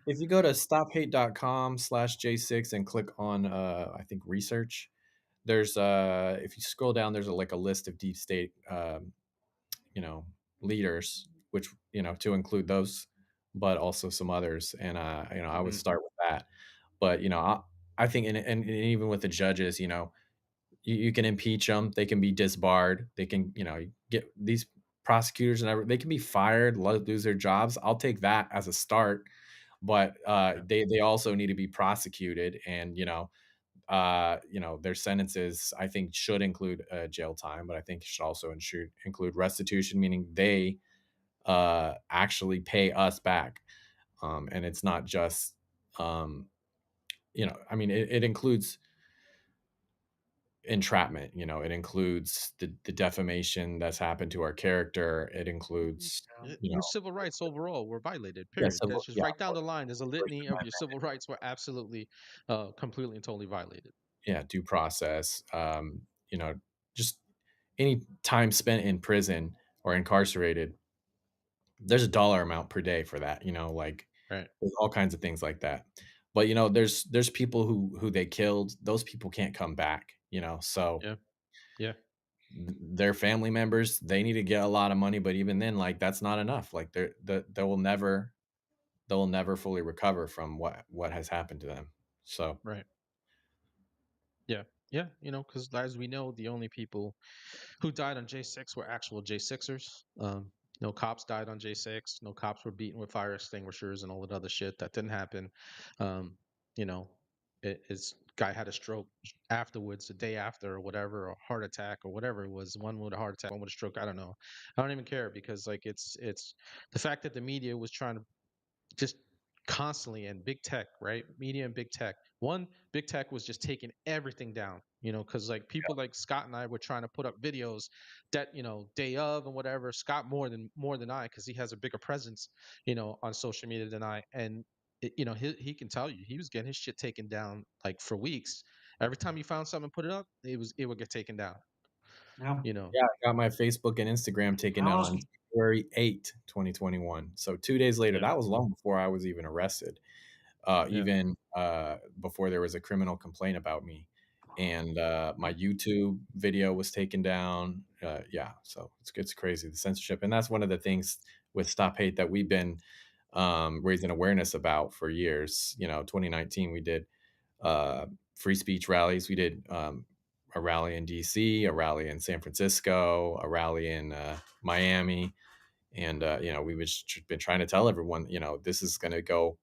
if you go to stophate.com/J6 and click on, I think research, there's if you scroll down, there's like a list of deep state, you know, leaders, which, to include those, but also some others. And, I would mhm, start with that. But, I think, and even with the judges, you can impeach them. They can be disbarred. They can, get these prosecutors and they can be fired, lose their jobs. I'll take that as a start. but Yeah. they also need to be prosecuted, and their sentences I think should include jail time, but I think it should also include restitution, meaning they actually pay us back, and it's not just um, I mean, it includes entrapment. It includes the defamation that's happened to our character. It includes, Yeah. Your civil rights overall were violated. yeah, Period. That's just yeah, right down the line. There's a First litany of your Amendment, civil rights were absolutely, completely and totally violated. yeah, due process. Just any time spent in prison or incarcerated, there's a dollar amount per day for that. Like Right. there's all kinds of things like that. But there's people who they killed. Those people can't come back. So Yeah. Yeah. their family members, they need to get a lot of money, but even then, like, that's not enough. Like they will never fully recover from what has happened to them. So Right. Yeah. Yeah. Because as we know, the only people who died on J6 were actual J6ers. No cops died on J6. No cops were beaten with fire extinguishers and all that other shit. That didn't happen. Um, you know, it's guy had a stroke afterwards, the day after or whatever, or heart attack or whatever it was. One with a heart attack, one with a stroke. I don't know. I don't even care because like it's the fact that the media was trying to just constantly, and big tech, right? Media and big tech. One, big tech was just taking everything down, because like people like Scott and I were trying to put up videos that, day of and whatever. Scott more than I, because he has a bigger presence, on social media than I. And he can tell you he was getting his shit taken down like for weeks. Every time he found something and put it up, it would get taken down, Yeah. you know. yeah, I got my Facebook and Instagram taken I down was on February 8th, 2021. So 2 days later, Yeah, that was long before I was even arrested. yeah, Even before there was a criminal complaint about me. And my YouTube video was taken down. Yeah, so it's crazy, the censorship, and that's one of the things with Stop Hate that we've been raising awareness about for years. 2019 we did free speech rallies. We did a rally in DC, a rally in San Francisco, a rally in Miami, and we've been trying to tell everyone, this is going to go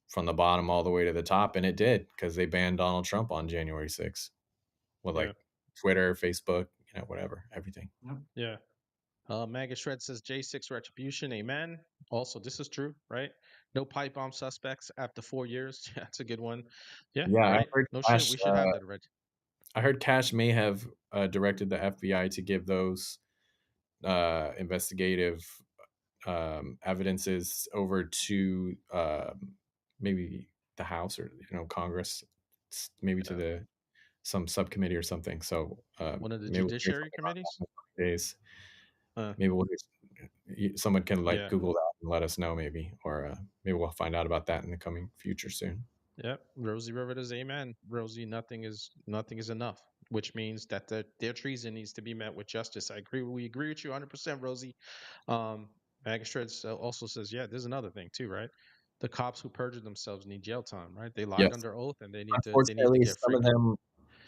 from the bottom all the way to the top, and it did because they banned Donald Trump on January 6th with yeah, like Twitter, Facebook, whatever, everything. yeah. yeah. Maggot Shred says J6 retribution. Amen. Also, this is true, right? No pipe bomb suspects after 4 years. Yeah, that's a good one. Yeah, Yeah, right. No shit. We should have that already. I heard Cash may have directed the FBI to give those investigative evidences over to maybe the House or Congress, maybe to Yeah. the some subcommittee or something. So One of the maybe we'll hear judiciary something about committees. that in the coming days. Uh, Maybe someone can like yeah. Google that and let us know, maybe, or maybe we'll find out about that in the coming future soon. Yeah. Rosie River does amen. Rosie, nothing is enough, which means that their treason needs to be met with justice. I agree. We agree with you 100%, Rosie. Um, Maggot Shred also says, yeah, there's another thing too, right? The cops who perjured themselves need jail time, right? They lied Yes, under oath and they need to unfortunately, get some of freaking them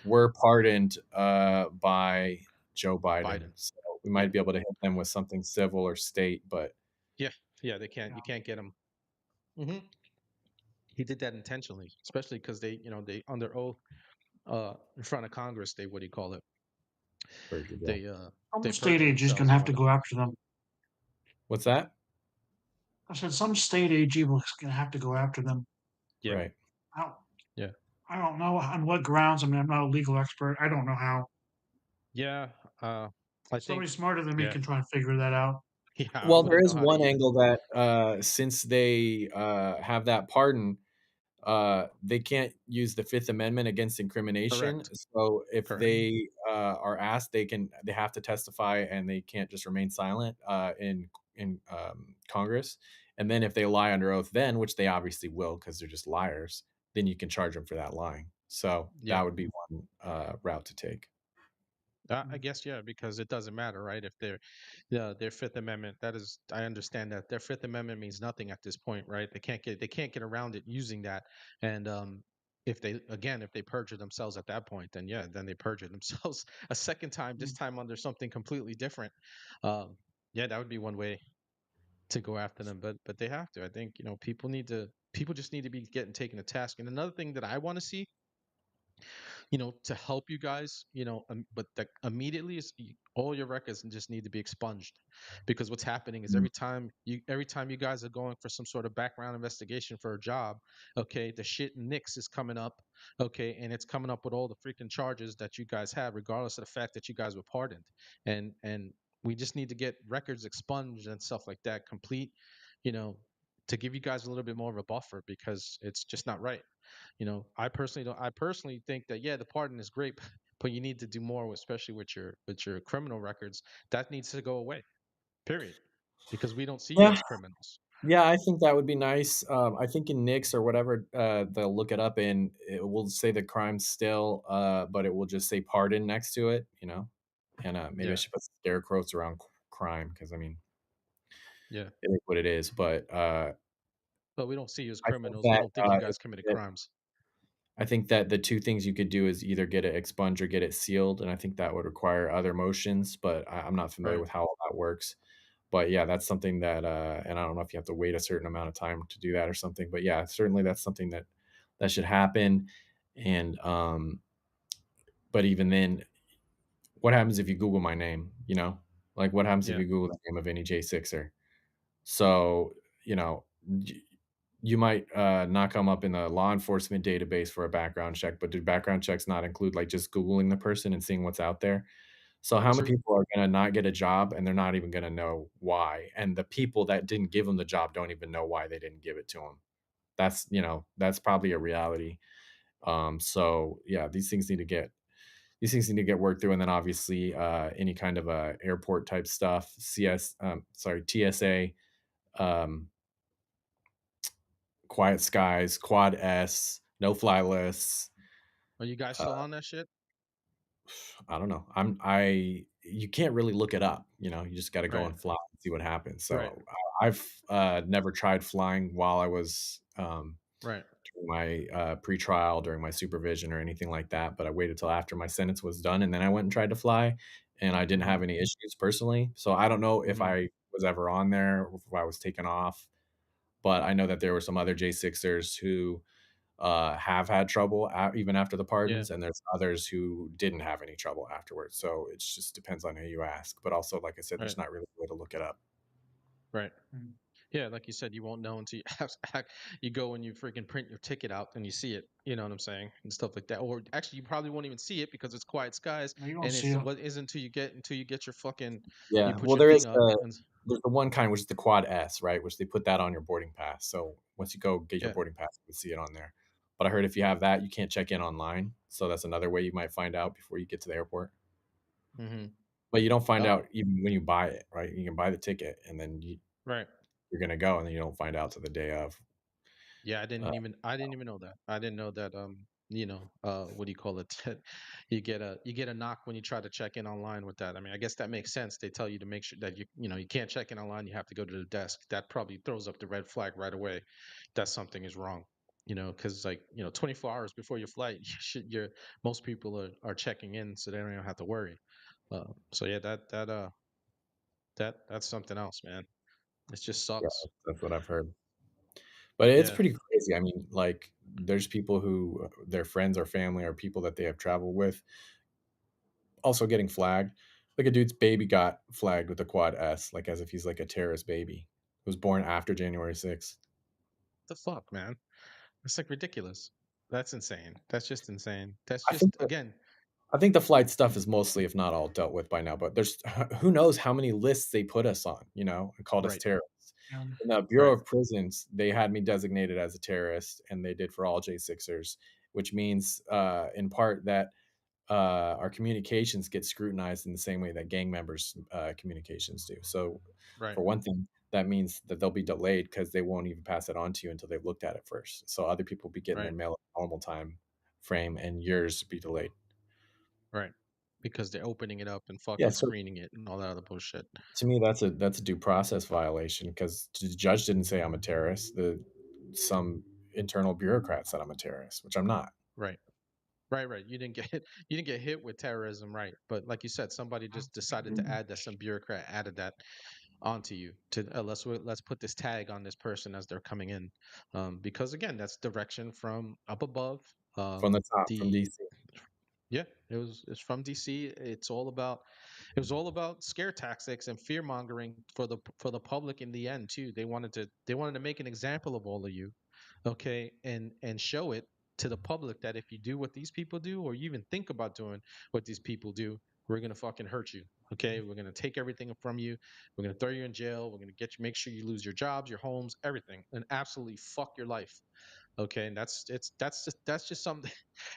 were pardoned by Joe Biden, Biden. so we Yeah. might be able to hit them with something civil or state. But Yeah, yeah, they can't. You can't get him. He did that intentionally, especially because they under oath, in front of Congress, they what do you call it? perjured, yeah. They Some they state perjured AG is themselves gonna and have to whatnot. go after them. What's that? I said some state AG was gonna have to go after them. Yeah, Right. I don't, yeah, I don't know on what grounds. I mean, I'm not a legal expert. I don't know how. yeah. I think Somebody smarter than me yeah, can try and figure that out. yeah. I Well, there wouldn't know is how to one either. angle that since they have that pardon, they can't use the Fifth Amendment against incrimination. Correct, So if correct. they are asked, they have to testify, and they can't just remain silent in Congress. And then if they lie under oath, then which they obviously will because they're just liars, then you can charge them for that lying. So that Yeah, would be one route to take. I guess yeah, because it doesn't matter, right? If they're their Fifth Amendment, that is, I understand that their Fifth Amendment means nothing at this point, right? They can't get around it using that. And if they perjure themselves at that point, then yeah, then they perjure themselves a second time, this time under something completely different. Yeah, that would be one way to go after them, but they have to. I think people need to. people just need to be getting taken to task. And another thing that I want to see, to help you guys, but that immediately is all your records just need to be expunged, because what's happening is Mm. every time you guys are going for some sort of background investigation for a job, okay, the shit Nix is coming up, okay, and it's coming up with all the freaking charges that you guys have, regardless of the fact that you guys were pardoned, and we just need to get records expunged and stuff like that complete, you know, to give you guys a little bit more of a buffer, because it's just not right. I personally think that, yeah, the pardon is great, but you need to do more, especially with your criminal records. That needs to go away. Period. Because we don't see you Yeah, as criminals. yeah, I think that would be nice. I think in Nix or whatever, they'll look it up and it will say the crime's still, but it will just say pardon next to it, you know? And maybe I Yeah. should put scare quotes around crime because I mean, Yeah. it is what it is. But But we don't see you as I think criminals. We that don't think you guys committed crimes. I think that the 2 things you could do is either get it expunged or get it sealed, and I think that would require other motions, but I'm not familiar Right. with how all that works. But, yeah, that's something that, and I don't know if you have to wait a certain amount of time to do that or something, but, yeah, certainly that's something that should happen, and, but even then, what happens if you Google my name, you know? Like, what happens if Yeah. you Google the name of any J6er? So, you know, y you might, not come up in the law enforcement database for a background check, but do background checks not include, like, just Googling the person and seeing what's out there? So how many True. people are gonna not get a job, and they're not even gonna know why? And the people that didn't give them the job don't even know why they didn't give it to them. That's probably a reality. So, yeah, these things need to get worked through, and then obviously, any kind of, airport type stuff, TSA, um Quiet Skies, Quad S, no fly lists. Are you guys Uh, still on that shit? I don't know. I you can't really look it up, you know, you just gotta go Right. and fly and see what happens. Right. So, I've, never tried flying while I was, Right. during my, pretrial, during my supervision or anything like that, but I waited till after my sentence was done, and then I went and tried to fly, and I didn't Mm-hmm. have any issues personally. So, I don't know if Mm-hmm. I was ever on there or if I was taken off, but I know that there were some other J6ers who have had trouble even after the Yeah. pardons, and there's others who didn't have any trouble afterwards. So it just depends on who you ask. But also, like I said, Right. there's not really a way to look it up. Right. Mm. Yeah, like you said, you won't know until you go and you freaking print your ticket out and you see it. You know what I'm saying, and stuff like that. Or actually, you probably won't even see it because it's quiet skies, No, you won't and see it's it. what isn't until you get your fucking you Yeah, put well, your there is thing up and there's the one kind which is the Quad S, right? Which they put that on your boarding pass. So once you go get your yeah. boarding pass, you can see it on there. But I heard if you have that, you can't check in online. So that's another way you might find out before you get to the airport. Mm-hmm. But you don't find Oh, out even when you buy it, right? You can buy the ticket and then right. you're gonna go, and then you don't find out till the day of. Yeah, Uh, I didn't even know that. I didn't know that what do you call it? You get a knock when you try to check in online with that. I mean, I guess that makes sense. They tell you to make sure that you can't check in online, you have to go to the desk. That probably throws up the red flag right away that something is wrong. Because, like, 24 hours before your flight, most people are checking in, so they don't even have to worry. So yeah, that's something else, man. It just yeah, sucks. that's what I've heard. But it's Yeah. pretty crazy. I mean, like, there's people who their friends or family or people that they have traveled with also getting flagged. Like a dude's baby got flagged with a quad S, like as if he's like a terrorist baby who was born after January 6th. The fuck, man. It's like ridiculous. That's insane. That's just insane. That's I think just again. I think the flight stuff is mostly, if not all, dealt with by now. But there's who knows how many lists they put us on, you know, and called us Right. terrorists. Yeah. In the Bureau Right. of Prisons, they had me designated as a terrorist, and they did for all J6ers, which means, in part, that our communications get scrutinized in the same way that gang members' communications do. So, Right. for one thing, that means that they'll be delayed because they won't even pass it on to you until they've looked at it first. So other people will be getting their Right. mail at normal time frame, and yours be delayed. Right. Because they're opening it up and Yeah, fucking so screening it and all that other bullshit. to me, that's a due process violation because the judge didn't say I'm a terrorist. Some internal bureaucrat said I'm a terrorist, which I'm not. Right. Right. Right. You didn't get you didn't get hit with terrorism, right? But like you said, somebody just decided to add that. Some bureaucrat added that. onto you to let's put this tag on this person as they're coming in, because again, that's direction from up above. from the top, from The DC. Yeah, it's from DC. It was all about scare tactics and fear mongering for the public in the end too. They wanted to make an example of all of you, okay, and show it to the public that if you do what these people do, or you even think about doing what these people do, we're gonna fucking hurt you. Okay, we're gonna take everything from you. We're gonna throw you in jail. We're gonna make sure you lose your jobs, your homes, everything, and absolutely fuck your life. Okay, and that's just something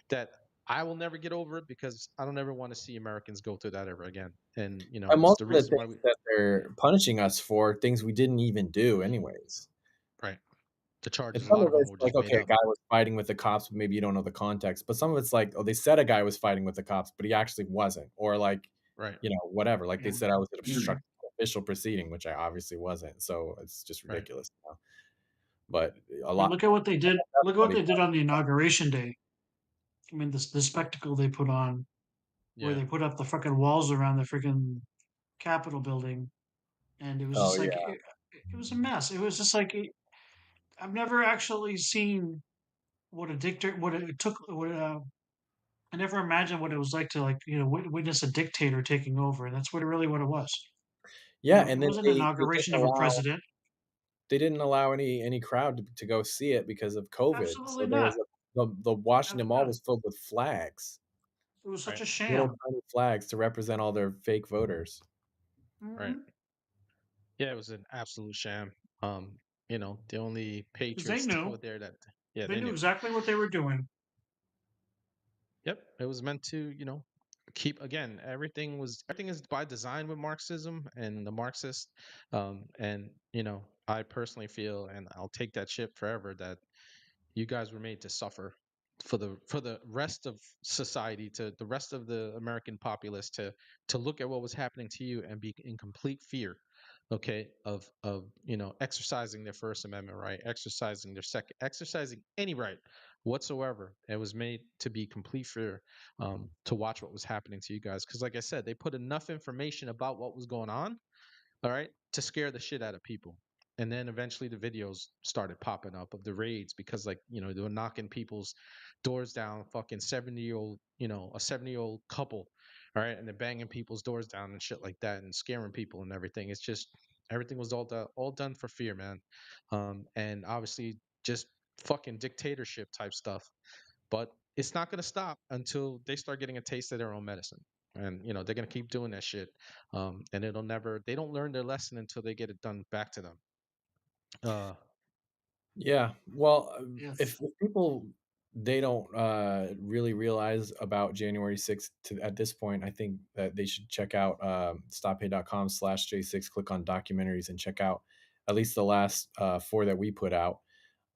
that I will never get over it, because I don't ever want to see Americans go through that ever again. And And it's most the of the reason why we things that they're punishing us for, things we didn't even do anyways. right. The And charges, a some lot of of them it's were like, just made okay, a up. guy was fighting with the cops, but maybe you don't know the context. But some of it's like, oh, they said a guy was fighting with the cops, but he actually wasn't. Or like, Right, whatever. Like they Yeah. said I was at obstructing official proceeding, which I obviously wasn't. So it's just right. ridiculous. But a I mean, lot look at what they did. Look at what everybody they did on the inauguration day. I mean, this the spectacle they put on, where Yeah, they put up the freaking walls around the freaking Capitol building, and it was oh just like yeah. it was a mess. It was just like I've never actually seen what a dictator, what it took, what I never imagined what it was like to witness a dictator taking over, and that's what it was. Yeah, It and then wasn't an they inauguration of a president. didn't allow any crowd to go see it because of COVID. So Absolutely there was not. the Washington Mall Yeah, was filled with flags, it was such right, a little sham. tiny flags to represent all their fake voters. right. Mm-hmm. Yeah, it was an absolute sham. The only Because they patriots that knew, were there, that yeah, they they knew knew. exactly what they were doing. Yep, it was meant to, keep, again, everything is by design with Marxism and the Marxists. And I personally feel, and I'll take that shit forever, that you guys were made to suffer for the rest of society, to the rest of the American populace, to look at what was happening to you and be in complete fear, okay, of exercising their First Amendment right, exercising their second, exercising any right whatsoever. It was made to be complete fear, to watch what was happening to you guys, because like I said, they put enough information about what was going on, all right, to scare the shit out of people. And then eventually the videos started popping up of the raids, because like, they were knocking people's doors down, fucking 70-year-old, a 70-year-old couple, all right, and they're banging people's doors down and shit like that and scaring people and everything. It's just everything was all done for fear, man. And obviously just fucking dictatorship type stuff. But it's not going to stop until they start getting a taste of their own medicine. And they're going to keep doing that shit. And they don't learn their lesson until they get it done back to them. uh Yeah. Well, Yes. if people they don't really realize about January 6th at this point, I think that they should check out stoppay.com/J6, click on documentaries and check out at least the last four that we put out,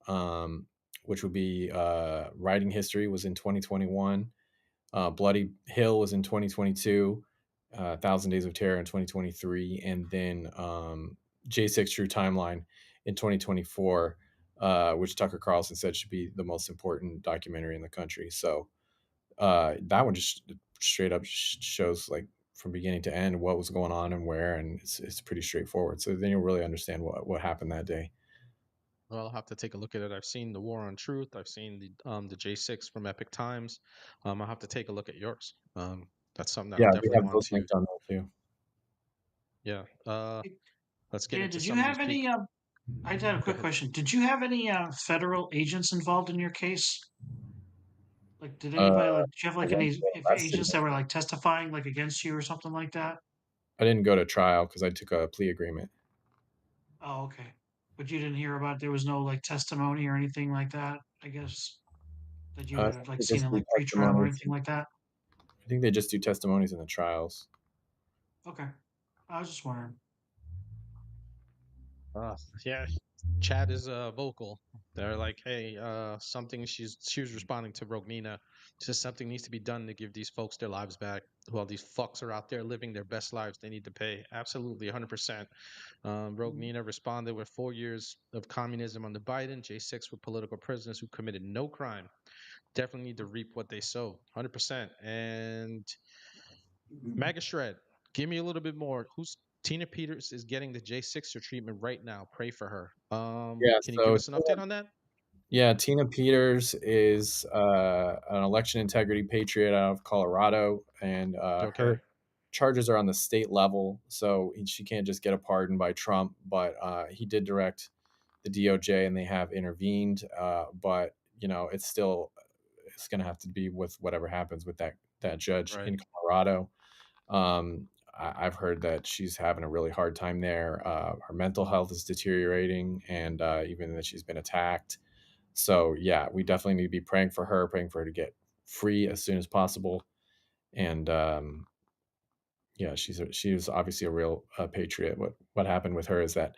um, which would be Writing History was in 2021, Bloody Hill was in 2022, Thousand Days of Terror in 2023, and then J6 True Timeline in 2024, which Tucker Carlson said should be the most important documentary in the country. So that one just straight up shows like from beginning to end what was going on and where, and it's pretty straightforward. So then you'll really understand what happened that day. well, I'll have to take a look at it. I've seen the War on Truth. I've seen the J6 from Epic Times. I'll have to take a look at yours. That's something that I Yeah, we definitely have want those to. linked on there too. Yeah. Let's get Dan, into did you some of these have peak. any? I just had a Go quick ahead. question. Did you have any federal agents involved in your case? Like, did Uh, anybody like? Did you have I like didn't any get if arrested. agents that were like testifying like against you or something like that? I didn't go to trial because I took a plea agreement. Oh, okay. But you didn't hear about there was no like testimony or anything like that. I guess that you I had think like they seen just in do like pre-trial or testimonies. anything like that. I think they just do testimonies in the trials. Okay, I was just wondering. Yeah, Chad is vocal. They're like, hey, something. She was responding to Rogue Nina. Just something needs to be done to give these folks their lives back. While these fucks are out there living their best lives, they need to pay. Absolutely, 100%. Rogue Mhm. Nina responded with 4 years of communism under Biden. J6 were political prisoners who committed no crime. Definitely need to reap what they sow. 100%. And MAGA Shred, give me a little bit more. Tina Peters is getting the J6er treatment right now. Pray for her. Yeah, Can you give so us an update on that? yeah, Tina Peters is an election integrity patriot out of Colorado, and Okay. her charges are on the state level, so she can't just get a pardon by Trump. But he did direct the DOJ, and they have intervened. But it's going to have to be with whatever happens with that judge Right. in Colorado. I've heard that she's having a really hard time there. Her mental health is deteriorating, and even that she's been attacked. So yeah, we definitely need to be praying for her to get free as soon as possible. And yeah, she was obviously a real patriot. What happened with her is that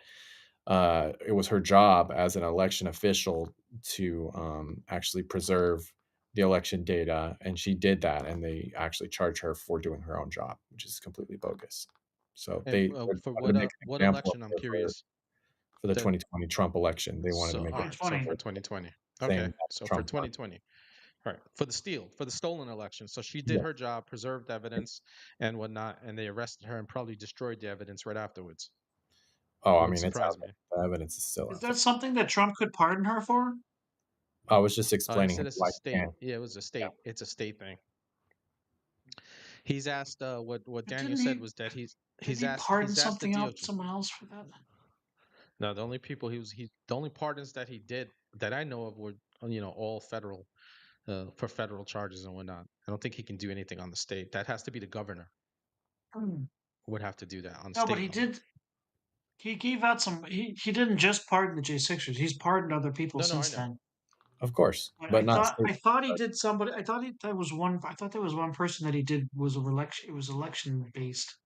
it was her job as an election official to actually preserve the election data, and she did that, and they actually charged her for doing her own job, which is completely bogus. So And they for wanted to make an what example of election? I'm her curious. for the That 2020 Trump election. They wanted to so make all it right. So 2020. for 2020. Okay. saying that So for Trump won. 2020. All right. For the stolen election. So she did Yeah. her job, preserved evidence and whatnot, and they arrested her and probably destroyed the evidence right afterwards. Oh, I Wouldn't mean, it's out surprise me. there. The evidence is still Is out that there. something that Trump could pardon her for? I was just He explaining said it's a why you state. can't. Yeah, it was a Yeah. state. It's a state thing. He's asked what But Daniel didn't said he? was that Did he's he asked pardon he's asked the something else? DOJ. Someone else for that? No, the only people the only pardons that he did that I know of were all federal for federal charges and whatnot. I don't think he can do anything on the state. That has to be the governor Hmm. would have to do that on No, but state he level. did. He gave out some. He didn't just pardon the J6ers. He's pardoned other people No, I since know. then. Of course, But but not state. I thought he did somebody. I thought that was one. I thought there was one person that he did was a election. It was election based.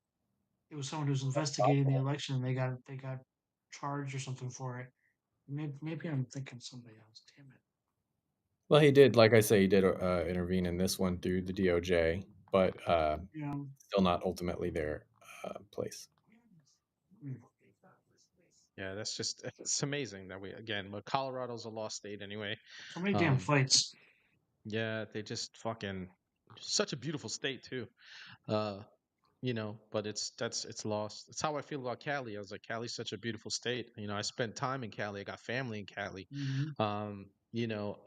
It was someone who was investigating the election, and they got charged or something for it. Maybe I'm thinking somebody else. Damn it. Well, he did, like I say, he did intervene in this one through the DOJ, but Yeah. still not ultimately their place. Mm. Yeah, that's just it's amazing that but Colorado's a lost state anyway. So many damn Um, fights. yeah, they just fucking such a beautiful state too. Uh, but it's lost. It's how I feel about Cali. I was like, Cali's such a beautiful state. I spent time in Cali. I got family in Cali. Hmm.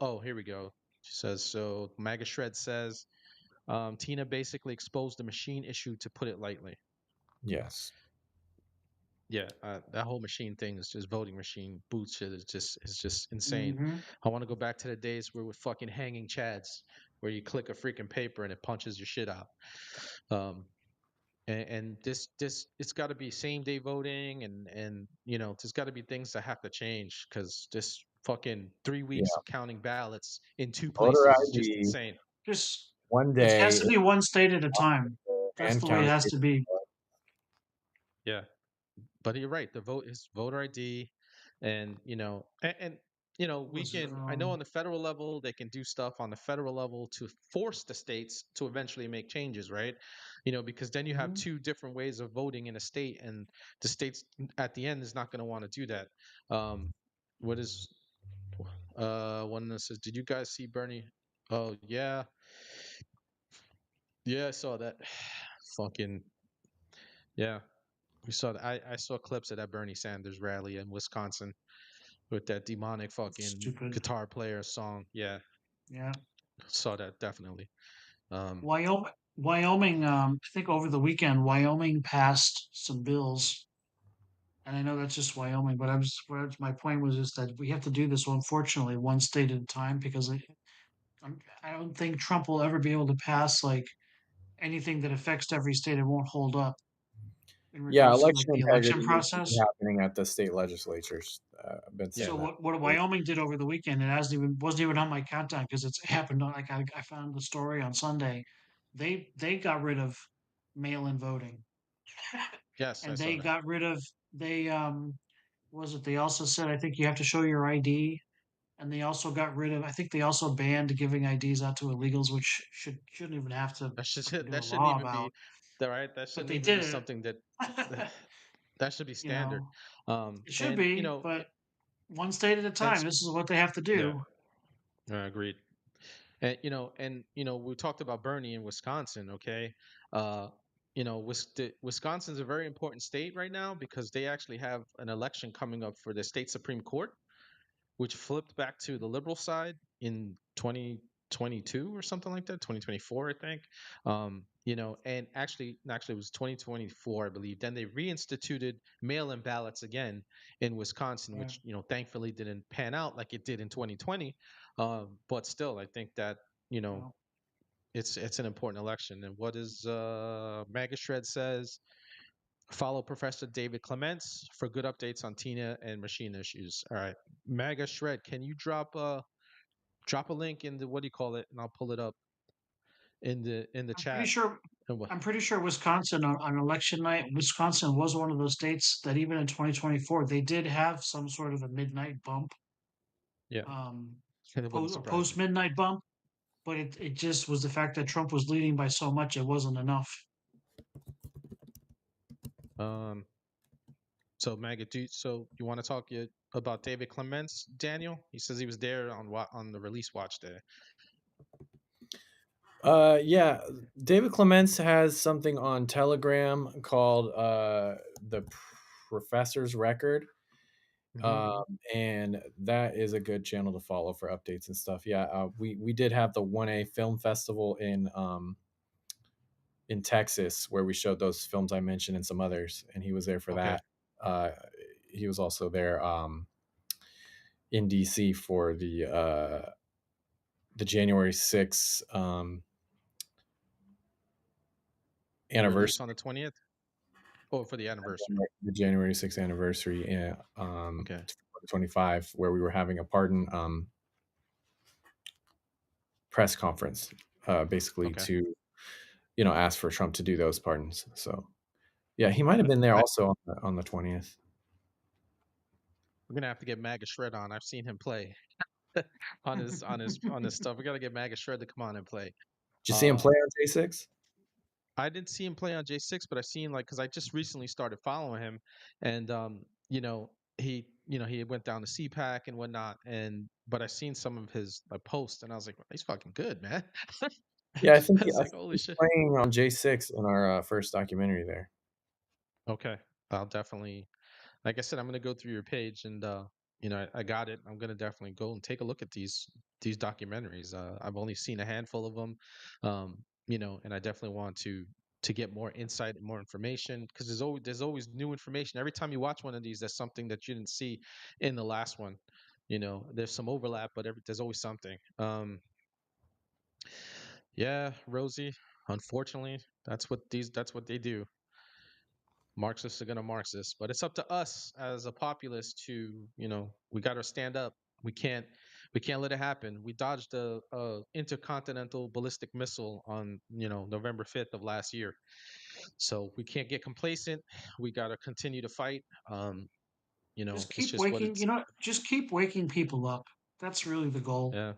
Oh, here we go. She says, so Maga Shred says, Tina basically exposed the machine issue, to put it lightly. Yes. Yeah, that whole machine thing is just voting machine boot shit is just insane. Hmm. I want to go back to the days where we're fucking hanging chads, where you click a freaking paper and it punches your shit out. Um, and this it's got to be same day voting, and there's got to be things that have to change, because this fucking 3 weeks Yeah. of counting ballots in two Voter places is just ID insane. Just one it has day to be one state at a time. That's and the way it counting has to paper. be. Yeah, but you're right. The vote is voter ID, and we Was it, can. I know on the federal level they can do stuff on the federal level to force the states to eventually make changes, right? Because then you have mhm. two different ways of voting in a state, and the states at the end is not going to want to do that. What is one that says? Did you guys see Bernie? Oh yeah, yeah, I saw that. Fucking yeah. We saw that. I saw clips of that Bernie Sanders rally in Wisconsin with that demonic fucking Stupid. guitar player song. Yeah, Yeah. saw that definitely. Um, Wyoming. I think over the weekend, Wyoming passed some bills, and I know that's just Wyoming, but my point was just that we have to do this, unfortunately, one state at a time, because I don't think Trump will ever be able to pass like anything that affects every state. It won't hold up in Yeah, regards to like election the election integrity needs to be process. happening at the state legislatures. I've been yeah, So saying that. what Wyoming did over the weekend, it wasn't even on my countdown because it's happened on, like I found the story on Sunday. They got rid of mail-in voting. yes, I And saw they that. got rid of they was it they also said I think you have to show your ID, and they also got rid of, I think they also banned giving IDs out to illegals, which shouldn't even have to That should fucking do a that shouldn't law even be about, that right. That but shouldn't they even be did it. something that that should be You standard. know, it should And be, but one state at a and time. This is what they have to yeah, do. agreed. And we talked about Bernie in Wisconsin. Okay, uh, Wisconsin's a very important state right now because they actually have an election coming up for the state Supreme Court, which flipped back to the liberal side in 2022 or something like that, 2024, I think. And actually, it was 2024, I believe. Then they reinstituted mail-in ballots again in Wisconsin, Right. which thankfully didn't pan out like it did in 2020. But still, I think that you know Well, it's an important election. And what is MAGA Shred says? Follow Professor David Clements for good updates on Tina and machine issues. All right, MAGA Shred, can you drop a link in the what do you call it, and I'll pull it up in the I'm pretty chat. sure. And what? I'm pretty sure Wisconsin on election night, Wisconsin was one of those states that even in 2024 they did have some sort of a midnight bump, Yeah, um, it wouldn't surprise post me. midnight bump. But it just was the fact that Trump was leading by so much, it wasn't enough. Um, so MAGA, so you want to talk about David Clements, Daniel? He says he was there on the release watch day. Yeah, David Clements has something on Telegram called the Professor's Record. Mm-hmm. And that is a good channel to follow for updates and stuff. Yeah, we did have the 1A Film Festival in Texas where we showed those films I mentioned and some others, and he was there for Okay. that. Uh, he was also there in DC for the January 6th Release anniversary. on the 20th. Oh, for the anniversary. The January 6th anniversary, yeah, Okay. 25, where we were having a pardon press conference, basically Okay. to ask for Trump to do those pardons. So yeah, he might have been there I, also on the 20th. we're gonna have to get MAGA Shred on. I've seen him play on his stuff. We gotta get MAGA Shred to come on and play. Did you see him Uh, play on J6? I didn't see him play on J6, but I've seen because I just recently started following him, and he went down to CPAC and whatnot, but I seen some of his posts, and I was like, he's fucking good, man. Yeah, I was I like, think holy he's shit. playing on J6 in our first documentary there. Okay, I'll definitely, like I said, I'm gonna go through your page, and I got it. I'm gonna definitely go and take a look at these documentaries. I've only seen a handful of them, and I definitely want to get more insight and more information because there's always new information every time you watch one of these. There's something that you didn't see in the last one. There's some overlap, but there's always something. Yeah, Rosie. Unfortunately, that's what they do. Marxists are gonna Marxist, but it's up to us as a populace to, we got to stand up. We can't, we can't let it happen. We dodged a intercontinental ballistic missile on, November 5th of last year, so we can't get complacent. We got to continue to fight. Just It's keep just what waking, it's. just keep waking people up. That's really the goal. Yeah,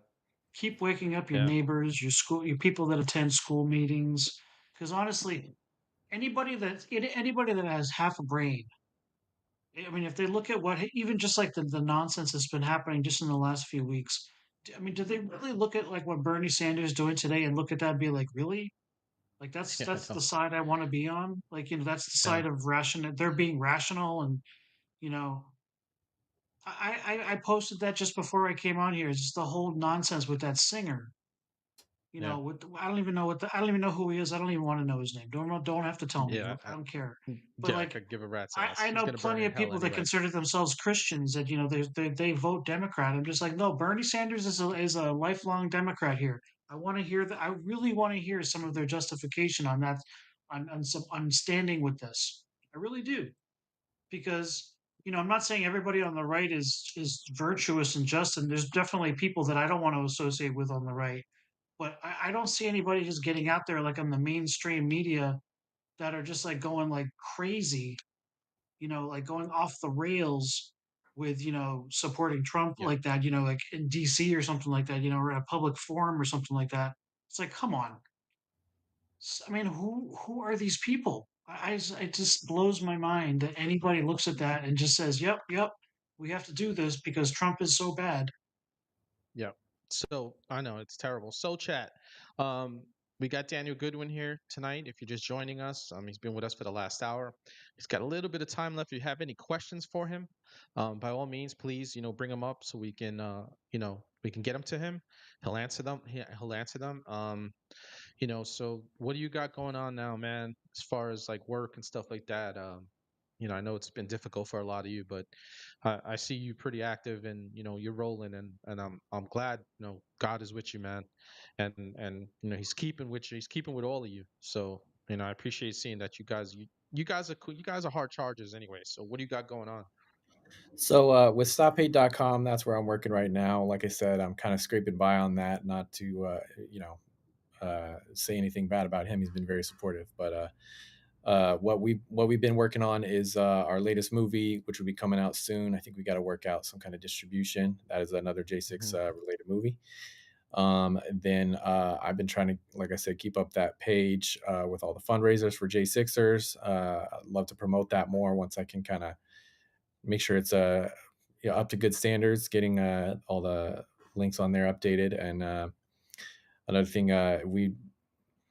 Keep waking up your yeah, neighbors, your school, your people that attend school meetings. Because honestly, anybody that has half a brain, I mean, if they look at what even just like the nonsense that's been happening just in the last few weeks, I mean, do they really look at like what Bernie Sanders is doing today and look at that and be like, really? Like yeah, I that's the know. side I want to be on. Like that's the Yeah, side of rational. They're being rational, and you know, I posted that just before I came on here. It's just the whole nonsense with that singer. yeah, I don't even know I don't even know who he is. I don't even want to know his name. Don't have to tell me. yeah. I don't care. But Yeah, I like could give a rat's ass. I He's know gonna burn plenty in of hell people that anyway. consider themselves Christians that they vote Democrat. I'm just like, no, Bernie Sanders is a lifelong Democrat here. I want to hear that. I really want to hear some of their justification on that, on standing with this. I really do because I'm not saying everybody on the right is virtuous and just, and there's definitely people that I don't want to associate with on the right. But I don't see anybody just getting out there like on the mainstream media that are just like going like crazy, like going off the rails with supporting Trump Yeah, like that, like in DC or something like that, or at a public forum or something like that. It's like, come on. I mean, who are these people? It just blows my mind that anybody looks at that and just says, "Yep, yep, we have to do this because Trump is so bad." yeah. So I know it's terrible. So chat. Um, we got Daniel Goodwyn here tonight. If you're just joining us, he's been with us for the last hour. He's got a little bit of time left. If you have any questions for him, by all means, please, bring him up so we can, we can get them to him. He'll answer them. He'll answer them. So what do you got going on now, man? As far as like work and stuff like that. I know it's been difficult for a lot of you, but I see you pretty active and you're rolling and I'm glad, God is with you, man. And he's keeping with you, he's keeping with all of you. So, I appreciate seeing that you guys are cool. You guys are hard chargers anyway. So what do you got going on? So with stophate.com, that's where I'm working right now. Like I said, I'm kind of scraping by on that, not to say anything bad about him. He's been very supportive. But what we've been working on is our latest movie, which will be coming out soon. I think we got to work out some kind of distribution. That is another J6 Mhm. related movie. Then I've been trying to, like I said, keep up that page with all the fundraisers for J6ers. I'd love to promote that more once I can kind of make sure it's up to good standards, getting all the links on there updated. And another thing, we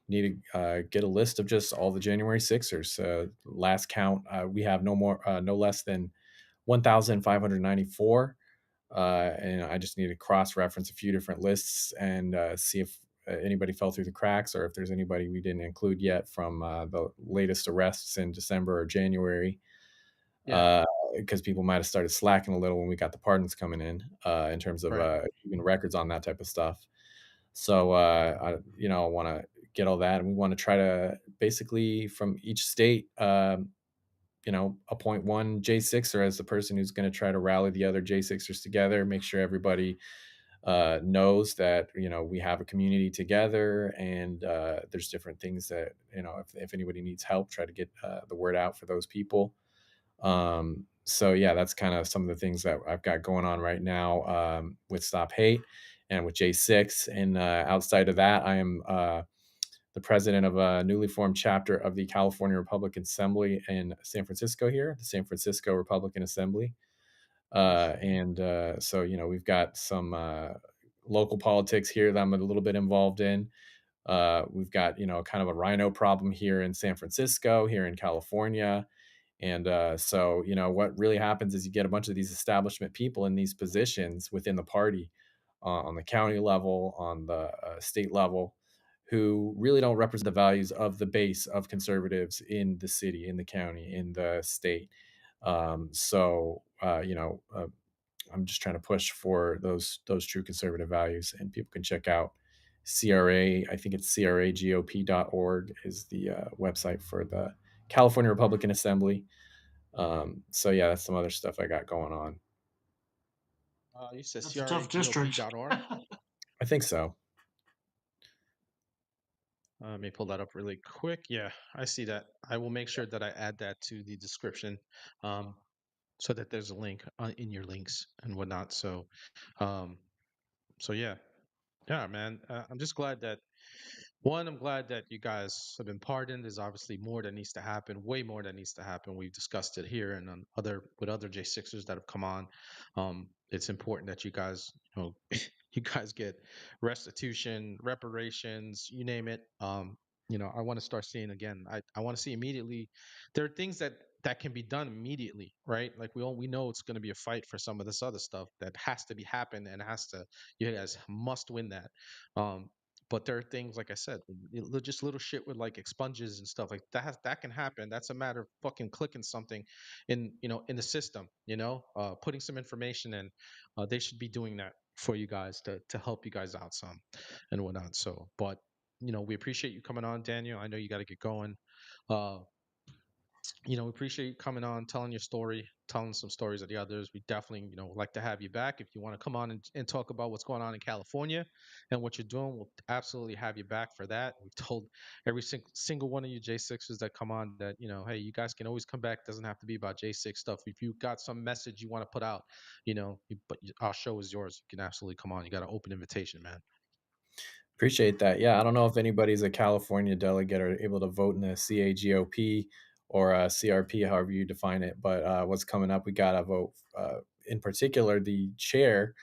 need to get a list of just all the January Sixers. Last count, we have no less than 1,594. And I just need to cross-reference a few different lists and see if anybody fell through the cracks or if there's anybody we didn't include yet from the latest arrests in December or January. Yeah, Because people might have started slacking a little when we got the pardons coming in terms of right. keeping records on that type of stuff. So I want to get all that, and we want to try to basically from each state, appoint one J6er as the person who's going to try to rally the other J6ers together, make sure everybody knows that we have a community together, and there's different things that if anybody needs help, try to get the word out for those people. So yeah, that's kind of some of the things that I've got going on right now with Stop Hate and with J6. And outside of that, I am the president of a newly formed chapter of the California Republican Assembly in San Francisco here, the San Francisco Republican Assembly. Nice. So, we've got some local politics here that I'm a little bit involved in. We've got, kind of a rhino problem here in San Francisco, here in California. And so, what really happens is you get a bunch of these establishment people in these positions within the party on the county level, on the state level, who really don't represent the values of the base of conservatives in the city, in the county, in the state. I'm just trying to push for those true conservative values, and people can check out CRA. I think it's cragop.org is the website for the California Republican Assembly. So yeah, that's some other stuff I got going on. You said That's a tough district. cragop.org. I think so. Let me pull that up really quick. Yeah, I see that. I will make sure that I add that to the description, um, so that there's a link in your links and whatnot. Um, so yeah, yeah, man. I'm just glad that I'm glad that you guys have been pardoned. There's obviously more that needs to happen, way more that needs to happen. We've discussed it here and on other J6ers that have come on. It's important that you guys, you guys get restitution, reparations, you name it. I want to start seeing again. I want to see immediately. There are things that can be done immediately, right? Like we know it's going to be a fight for some of this other stuff that has to be happen and you guys must win that. Um, but there are things, like I said, just little shit with like expunges and stuff like that can happen. That's a matter of fucking clicking something in the system, putting some information in. They should be doing that for you guys to help you guys out some and whatnot. So, but we appreciate you coming on, Daniel. I know you got to get going. Uh, we appreciate you coming on, telling your story, telling some stories of the others. We definitely, would like to have you back. If you want to come on and talk about what's going on in California and what you're doing, we'll absolutely have you back for that. We've told every single one of you J6s that come on that, hey, you guys can always come back. It doesn't have to be about J6 stuff. If you got some message you want to put out, but our show is yours. You can absolutely come on. You got an open invitation, man. Appreciate that. Yeah, I don't know if anybody's a California delegate or able to vote in the CAGOP or CRP, however you define it. But what's coming up, we got to vote. In particular, the chair.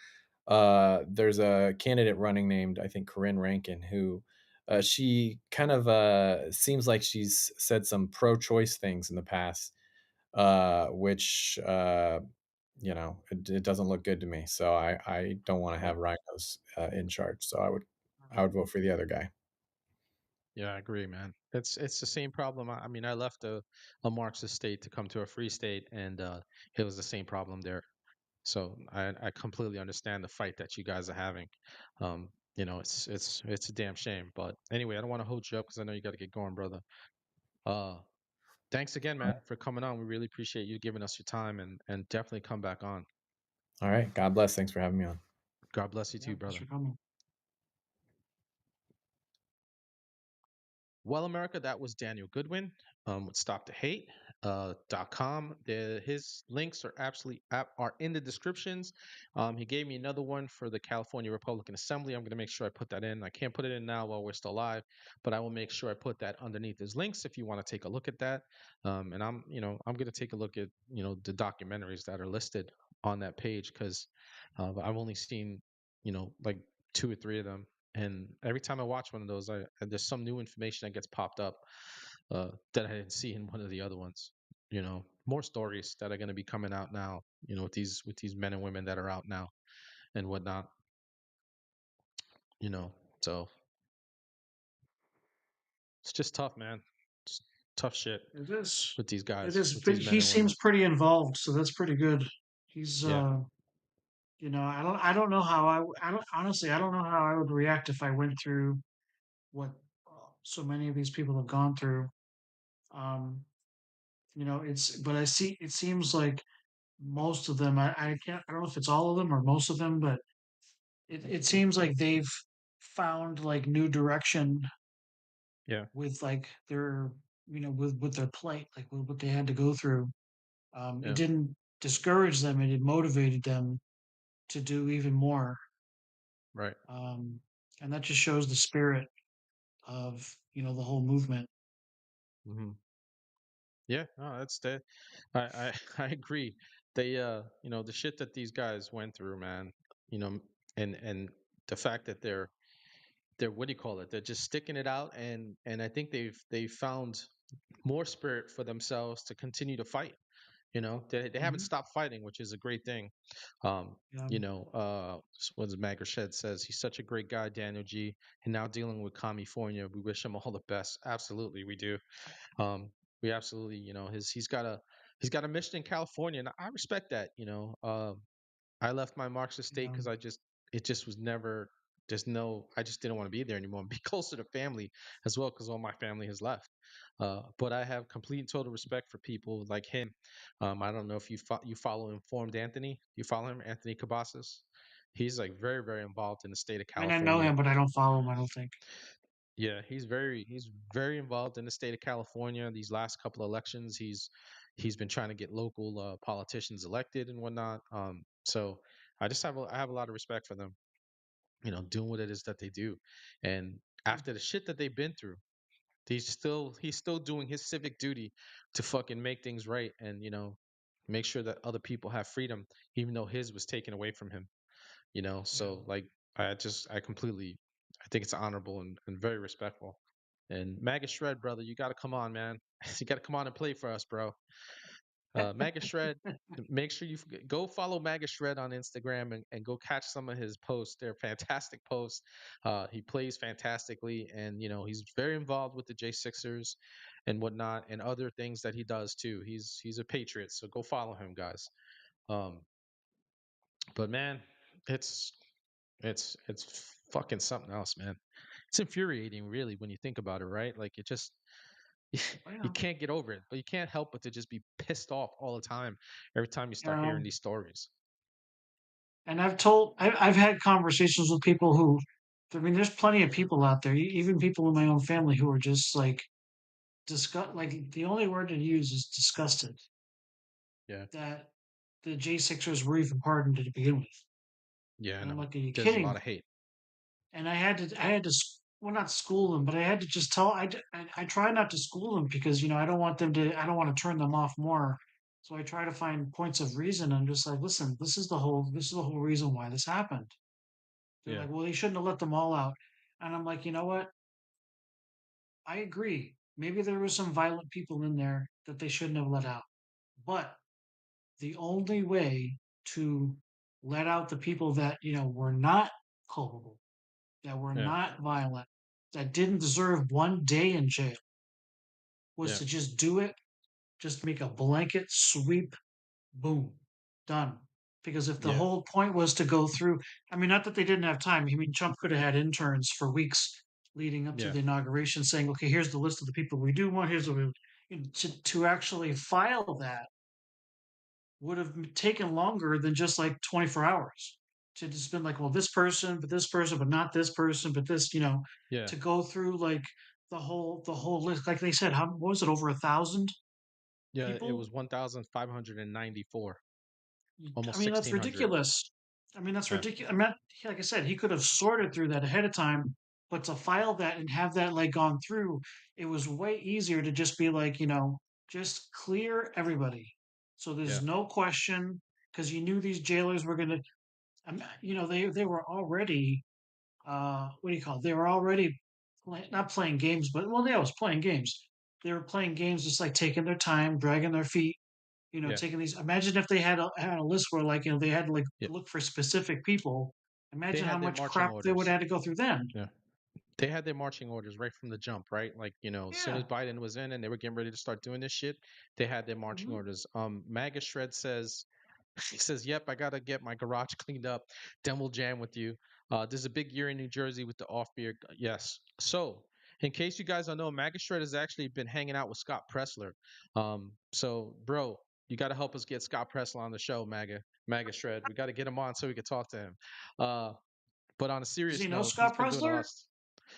There's a candidate running named, I think, Corinne Rankin, who She kind of seems like she's said some pro-choice things in the past, which it doesn't look good to me. So I don't want to Yeah. have rhinos in charge. So I would vote for the other guy. Yeah, I agree, man. It's the same problem. I mean, I left a Marxist state to come to a free state, and it was the same problem there. So I completely understand the fight that you guys are having. It's a damn shame. But anyway, I don't want to hold you up because I know you got to get going, brother. Uh, Thanks again, man, for coming on. We really appreciate you giving us your time, and definitely come back on. All right. God bless. Thanks for having me on. God bless you Yeah, too, thanks brother. for coming. Well, America, that was Daniel Goodwyn with StopTheHate.com. His links are are in the descriptions. He gave me another one for the California Republican Assembly. I'm going to make sure I put that in. I can't put it in now while we're still live, but I will make sure I put that underneath his links if you want to take a look at that. And I'm going to take a look at the documentaries that are listed on that page because I've only seen like two or three of them, and every time I watch one of those, there's some new information that gets popped up that I didn't see in one of the other ones. More stories that are going to be coming out now. With these men and women that are out now and whatnot. You know, so it's just tough, man. It's tough shit It is. with these It guys, is. with But these men he and women. seems pretty involved, so that's pretty good. He's Yeah, I don't know how I don't honestly I don't know how I would react if I went through what so many of these people have gone through. Um, it's but I see it seems like most of them I can't I don't know if it's all of them or most of them, but it seems like they've found like new direction yeah, with like their with their plight, like with what they had to go through. It yeah. didn't discourage them, it motivated them to do even more. Right. Um, and that just shows the spirit of the whole movement. hmm Yeah. No, that's the. I I agree. The shit that these guys went through, man. You know, and the fact that they're what do you call it? They're just sticking it out, and I think they've found more spirit for themselves to continue to fight. They haven't Hmm. stopped fighting, which is a great thing. Um, Yeah, what does Magershed says? He's such a great guy, Daniel G. And now dealing with California, we wish him all the best. Absolutely, we do. Um, we absolutely, he's got a mission in California, and I respect that. I left my Marxist state yeah, because it just was never. I just didn't want to be there anymore and be closer to family as well because all my family has left. But I have complete and total respect for people like him. I don't know if you follow Informed Anthony. You follow him, Anthony Cabasas. He's like very, very involved in the state of I mean I know California. him, but I don't follow him. I don't think. Yeah, he's very involved in the state of California. These last couple of elections, he's been trying to get local politicians elected and whatnot. So I have a lot of respect for them. Doing what it is that they do, and after the shit that they've been through, he's still doing his civic duty to fucking make things right, and make sure that other people have freedom, even though his was taken away from him. Yeah, So like I think it's honorable and very respectful. And Magus Shred, brother, you got to come on, man. You got to come on and play for us, bro. Magus Shred, make sure go follow Magus Shred on Instagram and go catch some of his posts. They're fantastic posts. He plays fantastically, and he's very involved with the J6ers and whatnot, and other things that he does too. He's a patriot, so go follow him, guys. Um, but man, it's it's fucking something else, man. It's infuriating, really, when you think about it, right? Like it just oh, you yeah, can't get over it, but you can't help but to just be pissed off all the time every time you start yeah. hearing these stories. And I've had conversations with people who, I mean, there's plenty of people out there, even people in my own family who are just like disgust. Like the only word to use is disgusted Yeah, that the J6ers were even pardoned to begin with. yeah, I And I'm know. like, are you There's a kidding lot me? of hate. And I had to, well, not school them, but I had to just tell, I try not to school them because, I don't want to turn them off more. So I try to find points of reason. I'm just like, listen, this is the whole reason why this happened. They're Yeah, like, well, they shouldn't have let them all out. And I'm like, you know what? I agree. Maybe there was some violent people in there that they shouldn't have let out. But the only way to let out the people that, were not culpable, that were Yeah, not violent, that didn't deserve 1 day in jail was yeah, to just do it, just make a blanket sweep, boom, done. Because if the yeah, whole point was to go through, I mean, not that they didn't have time. I mean, Trump could have had interns for weeks leading up to yeah, the inauguration saying, okay, here's the list of the people we do want. Here's what to actually file that would have taken longer than just like 24 hours to just been like, well, this person, but not this person, but this, yeah, to go through like the whole list. Like they said, what was it, over 1,000 yeah. It people? was 1,594, I almost mean, that's 1,600. ridiculous. I mean, that's Yeah, ridiculous. I mean, like I said, he could have sorted through that ahead of time, but to file that and have that like gone through, it was way easier to just be like, just clear everybody. So yeah, there's no question because you knew these jailers were going to, they were already, what do you call it? They were already not playing games, but well, they was playing games. They were playing games just like taking their time, dragging their feet, yeah, taking these. Imagine if they had a list where like they had to like yeah. look for specific people. They Imagine how had their much marching crap they would orders. have had to go through then. Yeah. They had their marching orders right from the jump, right? Like, as soon Yeah. as Biden was in and they were getting ready to start doing this shit, they had their marching Hmm. orders. MAGA Shred says, he says, "Yep, I gotta get my garage cleaned up. Then we'll jam with you." There's a big year in New Jersey with the off beer. Yes. So, in case you guys don't know, MAGA Shred has actually been hanging out with Scott Pressler. So, bro, you got to help us get Scott Pressler on the show, MAGA Shred. We got to get him on so we can talk to him. Uh, but on a Does he serious know note, he's Scott been doing a Presler? lot.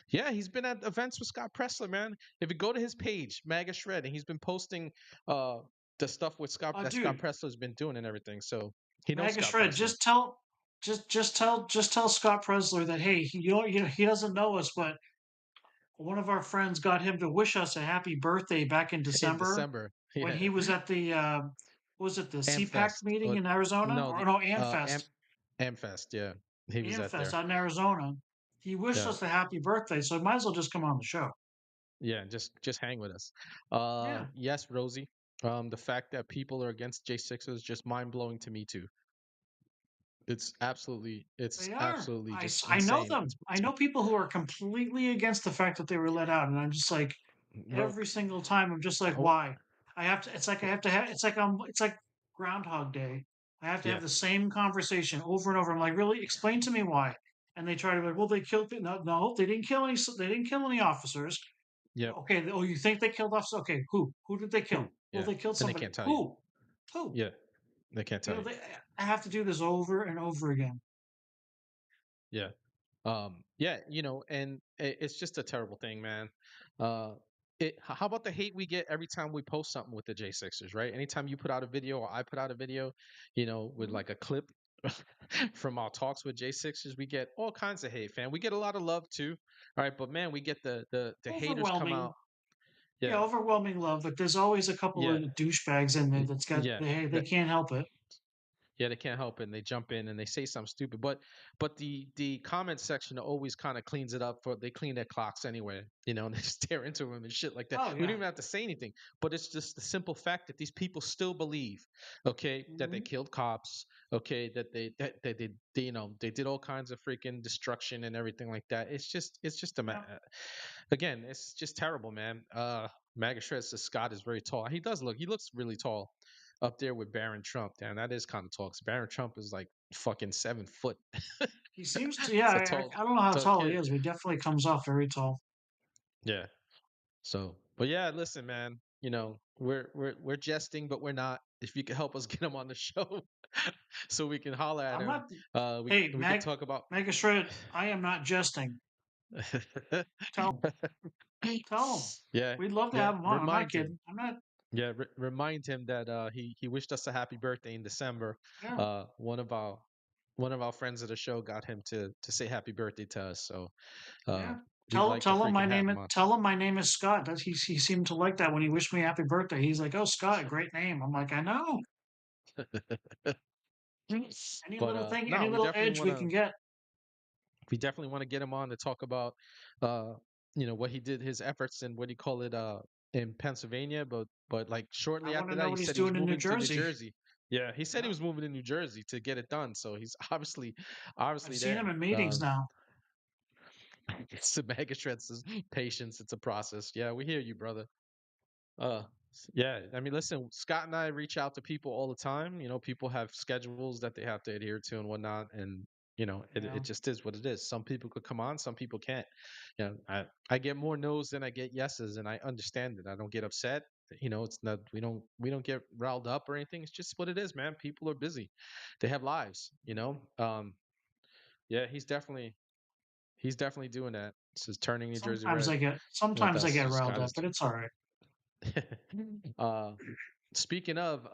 Yeah, he's been at events with Scott Pressler, man. If you go to his page, MAGA Shred, and he's been posting uh the stuff with Scott Dude, Pressler's been doing and everything. So he knows Mega Scott Shred, Pressler. just tell Scott Presler that hey, he doesn't know us, but one of our friends got him to wish us a happy birthday back in In December December. when Yeah. he was at the was it the CPAC Amfest. meeting in Arizona No, or the no uh Am Amfest Amfest, yeah. He was at Amfest there. out in Arizona. He wished Yeah. us a happy birthday, so he might as well just come on the show. Yeah, just hang with us. Yeah, Yes, Rosie. The fact that people are against J6 is just mind-blowing to me too. It's they are. absolutely just I know insane. them. I know people who are completely against the fact that they were let out, and I'm just like, Bro, every single time, I'm just like, oh, why? I have to. It's like I have to have. It's like Groundhog Day. I have to have yeah, the same conversation over and over. I'm like, really? Explain to me why. And they try to be like, well, they killed. No, no, they didn't kill any. They didn't kill any officers. yep. Okay. Oh, you think they killed officers? Okay. Who? Who did they kill? Who? Well, Yeah. they killed And they somebody. can't tell you. Who? Who? Yeah. They can't tell you. I have to do this over and over again. Yeah. Yeah, and it's just a terrible thing, man. Uh how about the hate we get every time we post something with the J6ers, right? Anytime you put out a video or I put out a video, with Mhm. like a clip from our talks with J6ers, we get all kinds of hate, fam. We get a lot of love too. All right, but man, we get the haters come Overwhelming. out. Yeah, Yeah. overwhelming love, but there's always a couple Yeah. of douchebags in there y- that's got Yeah. hey, they That can't help it. Yeah, they can't help it, and they jump in and they say something stupid. But the comment section always kind of cleans it up. For they clean their clocks anyway, and they stare into them and shit like that. Oh We don't yeah. even have to say anything. But it's just the simple fact that these people still believe, okay, that they Hmm. killed cops, okay, they did all kinds of freaking destruction and everything like that. It's just Yeah. again, it's just terrible, man. MAGA Shred says Scott is very tall. He looks really tall up there with Barron Trump. Damn, that is kind of tall. 'Cause Barron Trump is like fucking 7 foot. He seems to. Yeah, It's a tall, I don't know how tall tall he kid. is, but he definitely comes off very tall. Yeah. So, but yeah, listen, man. We're jesting, but we're not. If you could help us get him on the show, so we can holler at I'm him, not. we Hey, we could talk about. Mega Shred, I am not jesting. Tell him. Yeah, We'd love to yeah. have him on. I'm not Remind him. kidding. I'm not. Yeah, remind him that he wished us a happy birthday in December. Yeah, One of our friends of the show got him to say happy birthday to us. So uh, yeah. we'd like to Tell him my freaking have name. him on. Tell him my name is Scott. He seemed to like that when he wished me happy birthday. He's like, "Oh, Scott, great name." I'm like, "I know." Any But little thing, any no, little edge we can get. we definitely want to get him on to talk about uh what he did, his efforts in what do you call it, in Pennsylvania, but like I shortly want after to that, know he what he's said he was doing in New moving to New Jersey. Jersey. Yeah, he said he Yeah, was moving to New Jersey to get it done. So he's obviously I've obviously seen him there. in meetings now. It's a mega stress, patience. It's a process. Yeah, we hear you, brother. Uh, yeah. I mean, listen, Scott and I reach out to people all the time. People have schedules that they have to adhere to and whatnot, and Yeah, it just is what it is. Some people could come on, some people can't. I get more no's than I get yeses, and I understand it. I don't get upset. It's not we don't get riled up or anything. It's just what it is, man. People are busy. They have lives. Yeah, he's definitely doing that. This is turning New Jersey red with sometimes I us. get riled Scott up, is. but it's all right. uh, Speaking of,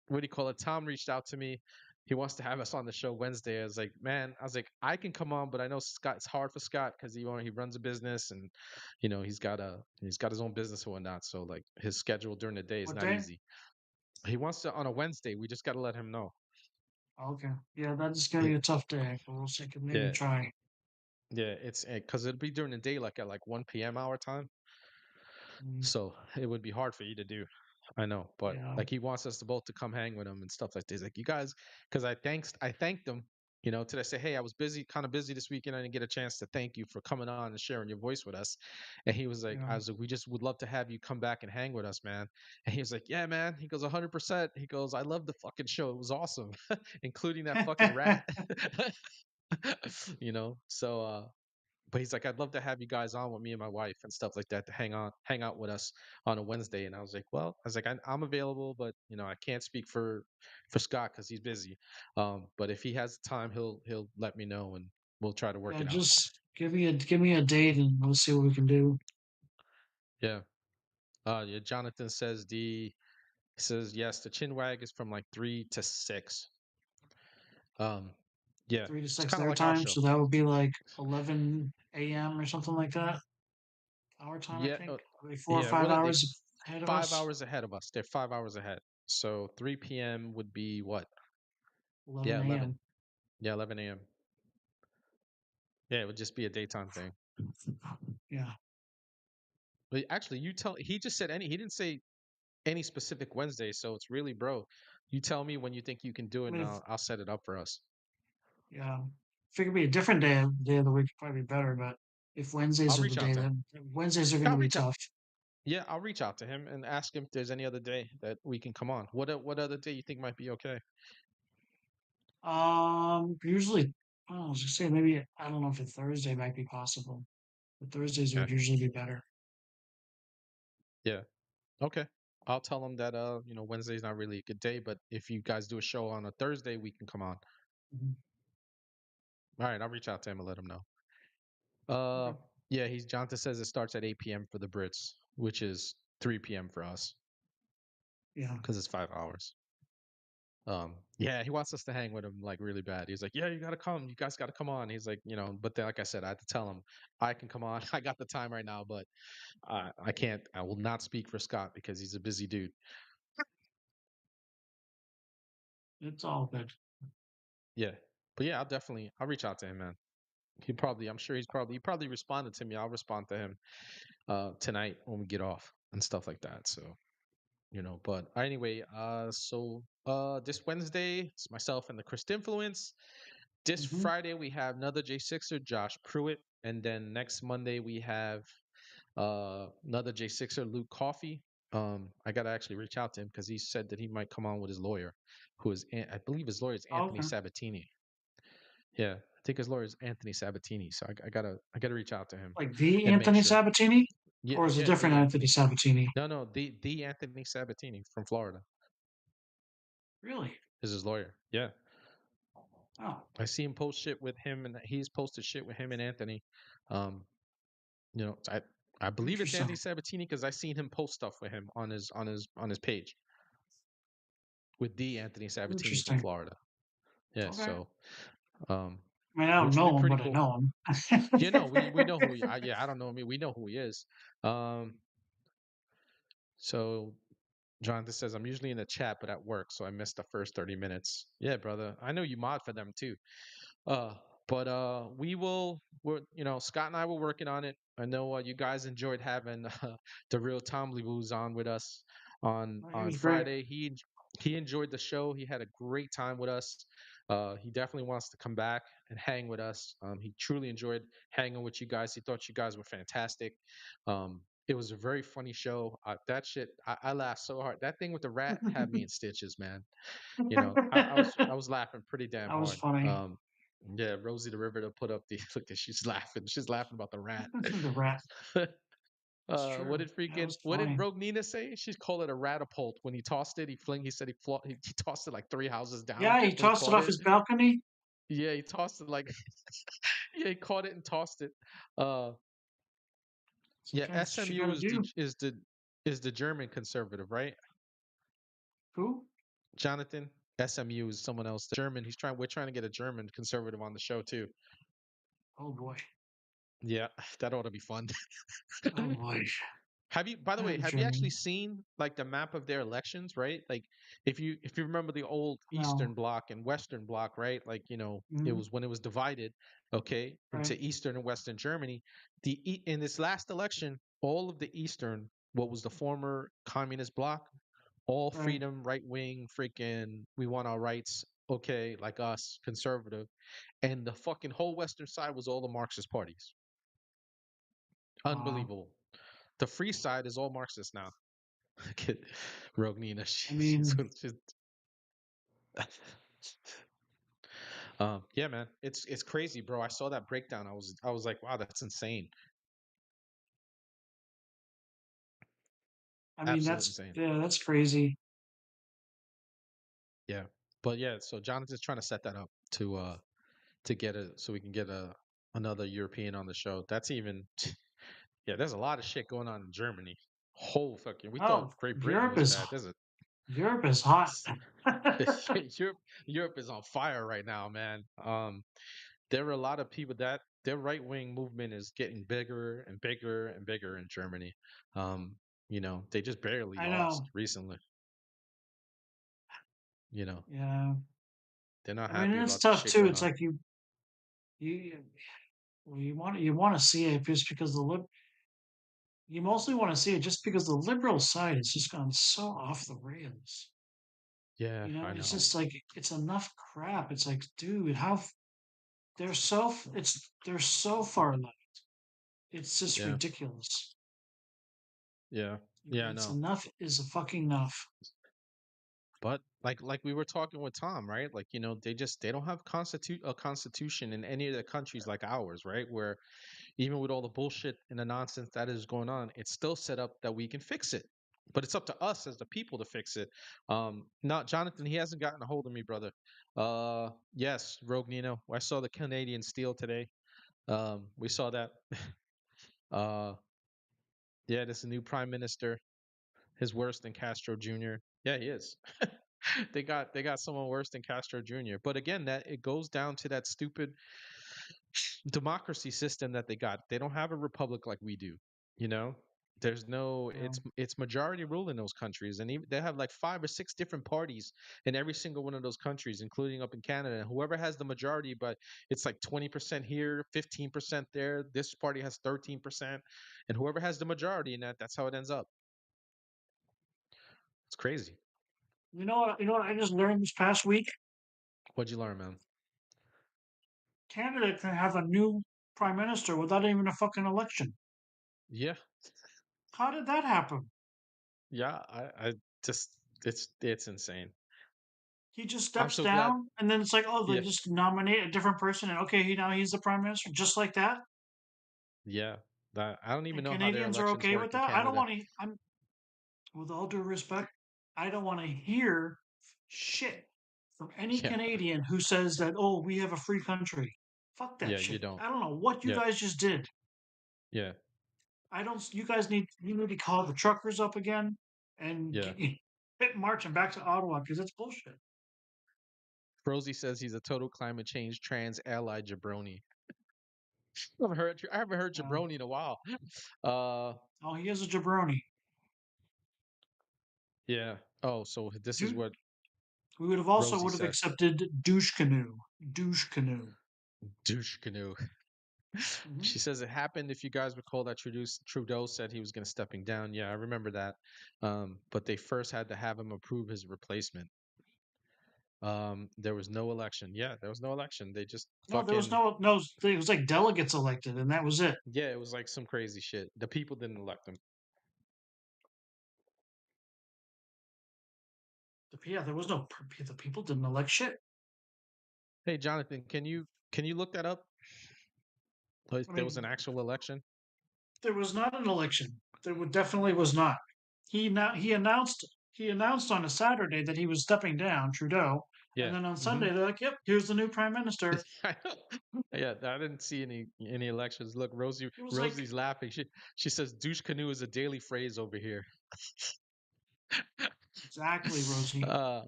what do you call it? Tom reached out to me. He wants to have us on the show Wednesday. I was like, I can come on, but I know Scott. It's hard for Scott because he runs a business and he's got his own business and whatnot. So like his schedule during the day is What not day? easy. He wants to on a Wednesday. We just got to let him know. Okay. Yeah, that's gonna Yeah, be a tough day, but we'll see. Can maybe yeah, try. yeah. It's because it'll be during the day, like at like 1 p.m. our time. Mm, So it would be hard for you to do. I know, but yeah, like he wants us to both to come hang with him and stuff like this. Like you guys, because I thanked him. Today I say, hey, I was busy, kind of busy this weekend. I didn't get a chance to thank you for coming on and sharing your voice with us. And he was like, yeah. I was like, we just would love to have you come back and hang with us, man. And he was like, yeah, man. He goes, 100%. He goes, I love the fucking show. It was awesome, including that fucking rat. So but he's like, I'd love to have you guys on with me and my wife and stuff like that to hang out with us on a Wednesday. And I was like, well, I was like, I'm available, but I can't speak for Scott because he's busy. But if he has time, he'll let me know and we'll try to work Yeah, it out. just give me a date and we'll see what we can do. Yeah. Yeah. Jonathan says he says yes. The chin wag is from like 3 to 6. Um, yeah, Three to it's six kind of their like our time, show. so that would be like 11 a.m. or something like that. Our time, I Yeah. think. Maybe four or Yeah. five What are they? hours ahead of Five us. hours ahead of us. They're 5 hours ahead. So 3 p.m. would be what? Yeah, 11 11. a.m. Yeah, 11 a.m. Yeah, it would just be a daytime thing. Yeah. But actually, he just said he didn't say any specific Wednesday, so it's really, bro. You tell me when you think you can do it, I and mean, I'll set it up for us. yeah. If it could be a different day of the week, it'd probably be better. But if I'll Wednesdays are the reach out day, to him. then Wednesdays are going Yeah, to I'll be reach out. tough. Yeah, I'll reach out to him and ask him if there's any other day that we can come on. What other day you think might be okay? Usually, I was just saying maybe I don't know if a Thursday might be possible, but Thursdays Yeah, would usually be better. yeah, okay. I'll tell him that Wednesday's not really a good day, but if you guys do a show on a Thursday, we can come on. Mhm. All right, I'll reach out to him and let him know. Uh, Okay. yeah, Jonathan says it starts at 8 p.m. for the Brits, which is 3 p.m. for us Yeah. because it's 5 hours. Yeah, he wants us to hang with him like really bad. He's like, yeah, you gotta come. You guys gotta come on. He's like, but then, like I said, I had to tell him I can come on. I got the time right now, but I can't. I will not speak for Scott because he's a busy dude. It's all good. Yeah, but yeah, I'll reach out to him, man. I'm sure he probably responded to me. I'll respond to him tonight when we get off and stuff like that. So but anyway, this Wednesday it's myself and the Christ Influence. This Hmm. Friday we have another J6er, Josh Pruitt, and then next Monday we have another J6er, Luke Coffey. I gotta actually reach out to him because he said that he might come on with his lawyer, I believe his lawyer is Anthony Okay. Sabatini. Yeah, I think his lawyer is Anthony Sabatini. So I gotta reach out to him Like the and make Anthony sure. Sabatini, Yeah, or is it yeah, different the Anthony Anthony. Sabatini? No, no, the Anthony Sabatini from Florida Really? is his lawyer. Yeah, Oh, I see him post shit with him, and he's posted shit with him and Anthony. Um, I believe it's Anthony interesting. Sabatini because I seen him post stuff with him on his page with the Anthony Sabatini from Interesting. Florida. Yeah, Okay. so um, I mean, I don't which would be know him, pretty but I cool. know him. We know who he. Yeah, I don't know. I mean, we know who he is. Um, so Jonathan says I'm usually in the chat, but at work, so I missed the first 30 minutes. Yeah, brother, I know you mod for them too. Uh, But Scott and I were working on it. I know you guys enjoyed having the real Tom Booz on with us He on was great. Friday. He enjoyed the show. He had a great time with us. He definitely wants to come back and hang with us. He truly enjoyed hanging with you guys. He thought you guys were fantastic. It was a very funny show. That shit, I laughed so hard. That thing with the rat had me in stitches, man. I was laughing pretty damn That was hard. funny. Yeah, Rosie the River to put up the look at she's laughing. She's laughing about the rat. The rat. It's What true. did That freaking was what did funny. Rogue Nina say? She's called it a ratapult. When he tossed it, he said he tossed it like 3 houses down Yeah, he when he tossed it caught off it. his balcony. Yeah, he tossed it like yeah, he caught it and tossed it. Uh yeah, Sometimes that's what you SMU gotta is the do. German conservative, right? Who? Jonathan, SMU is someone else. German. We're trying to get a German conservative on the show too. Oh boy. Yeah, that ought to be fun. Oh boy. By the way, have you actually Germany. seen like the map of their elections, right? Like if you remember the old No. Eastern Bloc and Western Bloc, right? Like, it Mm, was when it was divided, okay, right. into Eastern and Western Germany. In this last election, all of the Eastern, what was the former communist bloc, all Right. freedom, right wing, freaking we want our rights, okay, like us, conservative, and the fucking whole Western side was all the Marxist parties. Wow. Unbelievable. The free side is all Marxist now. Kid, Rogue Nina. I mean, She's yeah, man. It's crazy, bro. I saw that breakdown. I was like, wow, that's insane. Absolute that's insane. yeah, that's crazy. Yeah. But yeah, so Jonathan's trying to set that up to get so we can get another European on the show. That's even yeah, there's a lot of shit going on in Germany. Whole fucking we thought Oh, Great Britain Europe was is bad. There's a Europe is hot. Europe is on fire right now, man. There are a lot of people that their right wing movement is getting bigger and bigger and bigger in Germany. Um, they just barely I lost know. recently. You know, Yeah. they're not I mean, happy it's about the tough shit too. going It's on. like you well, you want to see it just because you mostly want to see it just because the liberal side has just gone so off the rails. Yeah, I It's know. just like it's enough crap. It's like, dude, they're so far left. It's just Yeah, ridiculous. yeah, yeah, I It's know. enough is a fucking enough. But like we were talking with Tom, right? Like, they don't have a constitution in any of the countries like ours, right? Where even with all the bullshit and the nonsense that is going on, it's still set up that we can fix it. But it's up to us as the people to fix it. Not Jonathan, he hasn't gotten a hold of me, brother. Yes, Rogue Nino. I saw the Canadian Steel today. We saw that. Uh, yeah, this is a new prime minister. His worse than Castro Jr. Yeah, he is. They got someone worse than Castro Jr. But again, that it goes down to that stupid democracy system that they got. They don't have a republic like we do. You know, there's no Um, it's majority rule in those countries, and they have like 5 or 6 different parties in every single one of those countries, including up in Canada. And whoever has the majority, but it's like 20% here, 15% there. This party has 13%, and whoever has the majority in that's how it ends up. It's crazy. you know what? You know what I just learned this past week? What'd you learn, man? Canada can have a new prime minister without even a fucking election. Yeah, How did that happen? yeah. I just it's insane. He just I'm steps so glad. down, and then it's like, oh, they Yeah, just nominate a different person, and okay, he's the prime minister, just like that. yeah. That I don't even And know how their Canadians are elections okay work with in that. I don't Canada. want to. I'm with all due respect, I don't want to hear shit from any Yeah, Canadian who says that, oh, we have a free country. Fuck that yeah. You shit. don't. I don't know what you Yeah, guys just did. yeah, I don't. You need to call the truckers up again and yeah. get marching back to Ottawa because it's bullshit. Rosie says he's a total climate change trans ally jabroni. I haven't heard Yeah. jabroni in a while. Uh, Oh, he is a jabroni. yeah. Oh, so this is Dude, what we would Rosie have said. accepted douche canoe. Douche canoe. Douche canoe. Hmm. She says it happened. If you guys recall that Trudeau said he was going to stepping down. Yeah, I remember that. But they first had to have him approve his replacement. There was no election. Yeah, there was no election. They just No, there was fucking no. It was like delegates elected, and that was it. yeah. It was like some crazy shit. The people didn't elect him. Yeah, there was no. The people didn't elect shit. Hey, Jonathan, can you look that up? Like, I there was mean, an actual election. there was not an election. Definitely was not. He announced on a Saturday that he was stepping down, Trudeau, and Yeah. then on Hmm. Sunday they're like, "Yep, here's the new prime minister." Yeah, I didn't see any elections. Look, It was like Rosie's laughing. She says douche canoe is a daily phrase over here. exactly, Rosie. Uh,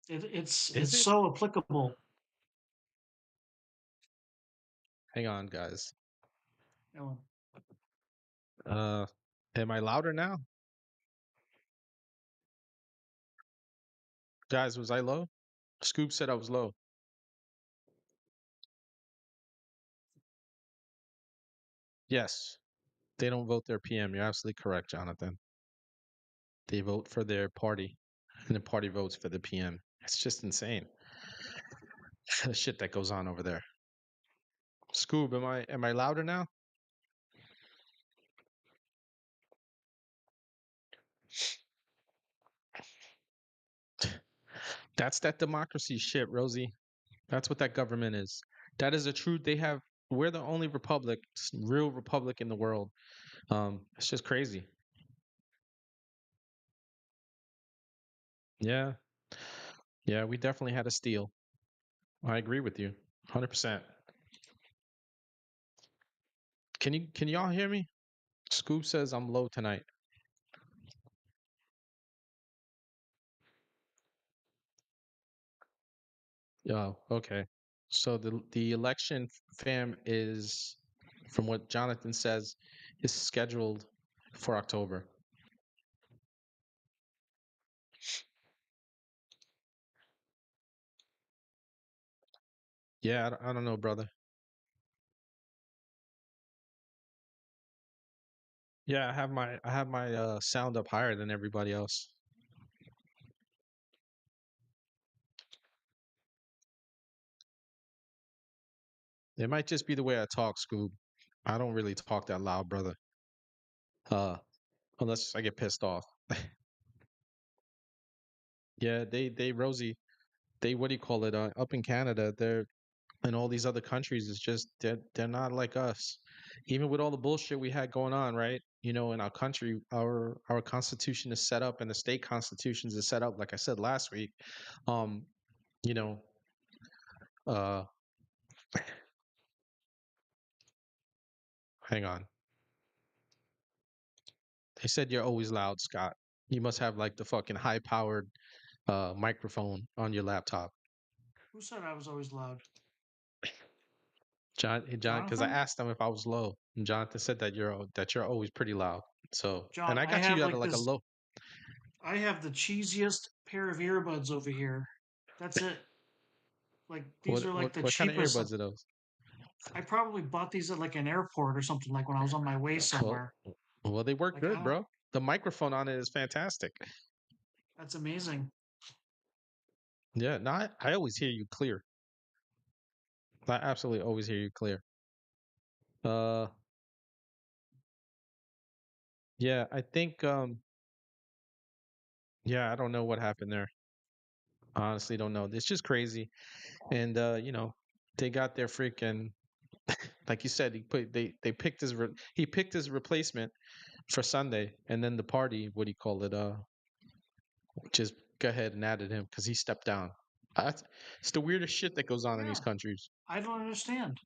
is It's it? so applicable. Hang on, guys. You know, Uh, am I louder now? Guys, was I low? Scoop said I was low. Yes. They don't vote their PM. You're absolutely correct, Jonathan. They vote for their party, and the party votes for the PM. It's just insane. The shit that goes on over there. Scoob, am I louder now? That's that democracy shit, Rosie. That's what that government is. That is a true. They have. We're the only republic, real republic in the world. It's just crazy. Yeah, yeah. We definitely had a steal. I agree with you, 100%. Can y'all hear me? Scoop says I'm low tonight. Yeah, okay. So the election, fam, is from what Jonathan says, is scheduled for October. Yeah, I don't know, brother. Yeah, I have my sound up higher than everybody else. It might just be the way I talk, Scoob. I don't really talk that loud, brother. Uh, unless I get pissed off. Yeah, they Rosie, they what do you call it? Up in Canada, they're and all these other countries, it's just they're not like us. Even with all the bullshit we had going on, right? You know, in our country, our constitution is set up, and the state constitutions is set up. Like I said last week, um, you know, uh, hang on. They said you're always loud, Scott. You must have like the fucking high powered microphone on your laptop. who said I was always loud? John, because I Jonathan. asked him if I was low, and Jonathan said that you're always pretty loud. So, and John, I I got have you at like like a this. low. I have the cheesiest pair of earbuds over here. That's it. Like these are like the What kind of cheapest. earbuds are those? I probably bought these at like an airport or something, like when I was on my way Well, somewhere. well, they work Like I good, don't. bro. The microphone on it is fantastic. That's amazing. Yeah, no, I always hear you clear. I absolutely always hear you clear. Uh, yeah, I think yeah, I don't know what happened there. I honestly don't know. It's just crazy. And you know, they got their freaking like you said, they picked he picked his replacement for Sunday, and then the party, what do you call it? Just go ahead and added him because he stepped down. That's it's the weirdest shit that goes on in these Yeah, countries. I don't understand.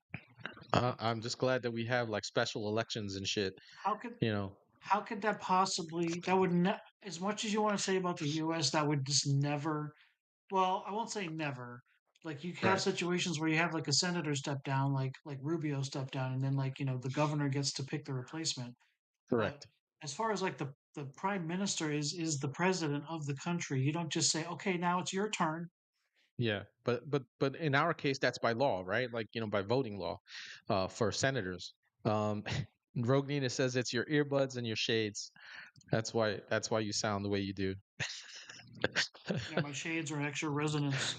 I'm just glad that we have like special elections and shit. How could You know, how could that possibly? That would as much as you want to say about the U.S., that would just never. Well, I won't say never. Like you have right? situations where you have like a senator step down, like Rubio step down, and then like the governor gets to pick the replacement. But Correct. as far as like the prime minister is the president of the country, you don't just say, okay, now it's your turn. Yeah, but in our case, that's by law, right? Like, by voting law, for senators. Um, Rogue Nina says it's your earbuds and your shades. That's why you sound the way you do. Yeah, my shades are extra resonance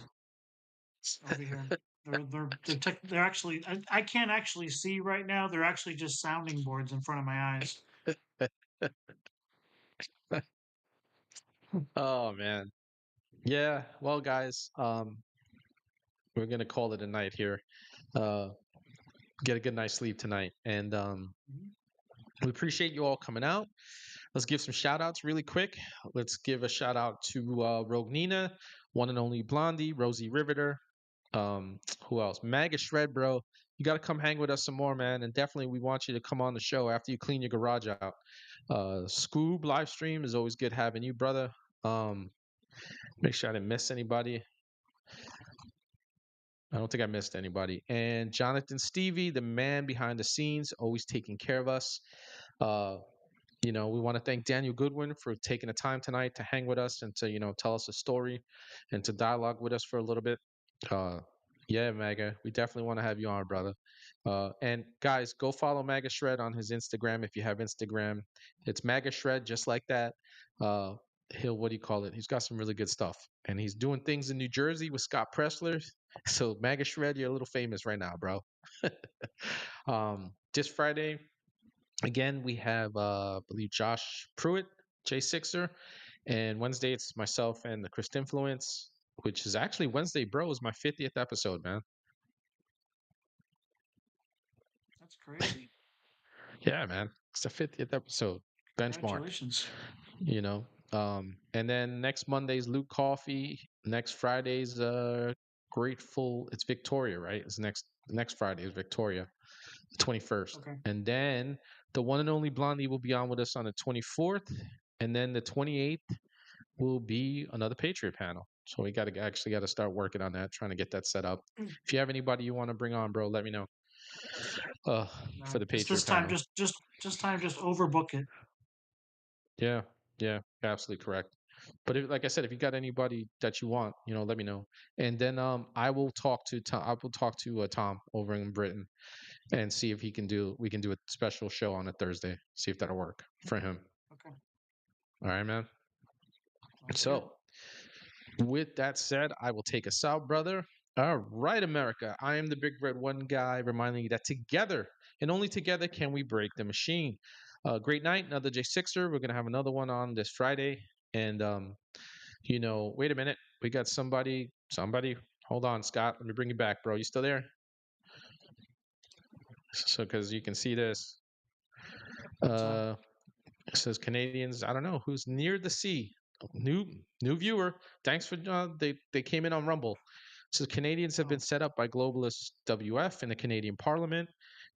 over here. They're actually I can't actually see right now. They're actually just sounding boards in front of my eyes. Oh man. Yeah. Well, guys, we're gonna call it a night here. Uh, get a good night's sleep tonight, and Mhm. we appreciate you all coming out. Let's give some shout outs really quick. Let's give a shout out to Rogue Nina, one and only Blondie, Rosie Riveter. Who else? Maga Shred, bro. You got to come hang with us some more, man. And definitely, we want you to come on the show after you clean your garage out. Scoob live stream is always good having you, brother. Um, make sure I didn't miss anybody. I don't think I missed anybody. And Jonathan Stevie, the man behind the scenes, always taking care of us. Uh, we want to thank Daniel Goodwyn for taking the time tonight to hang with us and to, tell us a story and to dialogue with us for a little bit. Uh, yeah, Maga, we definitely want to have you on, brother. And guys, go follow Maga Shred on his Instagram if you have Instagram. It's Maga Shred, just like that. Uh, what do you call it? He's got some really good stuff, and he's doing things in New Jersey with Scott Pressler. So Maga Shred, you're a little famous right now, bro. This Friday, again, we have I believe Josh Pruitt, J6er, and Wednesday it's myself and the Christ Influence, which is actually Wednesday, bro, is my 50th episode, man. That's crazy. Yeah, man. It's the 50th episode. Benchmark. Congratulations. You know. And then next Monday's Luke Coffee. Next Friday's Grateful. It's Victoria, right? It's next Friday is Victoria, the 21st. Okay. And then the one and only Blondie will be on with us on the 24th. And then the 28th will be another Patriot panel. So we got to start working on that, trying to get that set up. If you have anybody you want to bring on, bro, let me know. For the Just Patriot this time, panel. just overbook it. Yeah, yeah, absolutely correct. But like I said, if you got anybody that you want, let me know. And then I will talk to Tom. I will talk to Tom over in Britain and see if we can do a special show on a Thursday. See if that'll work for him. Okay. All right, man. Sounds So, with that said, I will take us out, brother. All right, America. I am the Big Red One Guy, reminding you that together and only together can we break the machine. Great night, another J6er. We're gonna have another one on this Friday. And wait a minute. We got somebody. Hold on, Scott. Let me bring you back, bro. You still there? So, because you can see this. It says Canadians. I don't know who's near the sea. New viewer. Thanks for they came in on Rumble. So Canadians have been set up by globalist WF in the Canadian Parliament.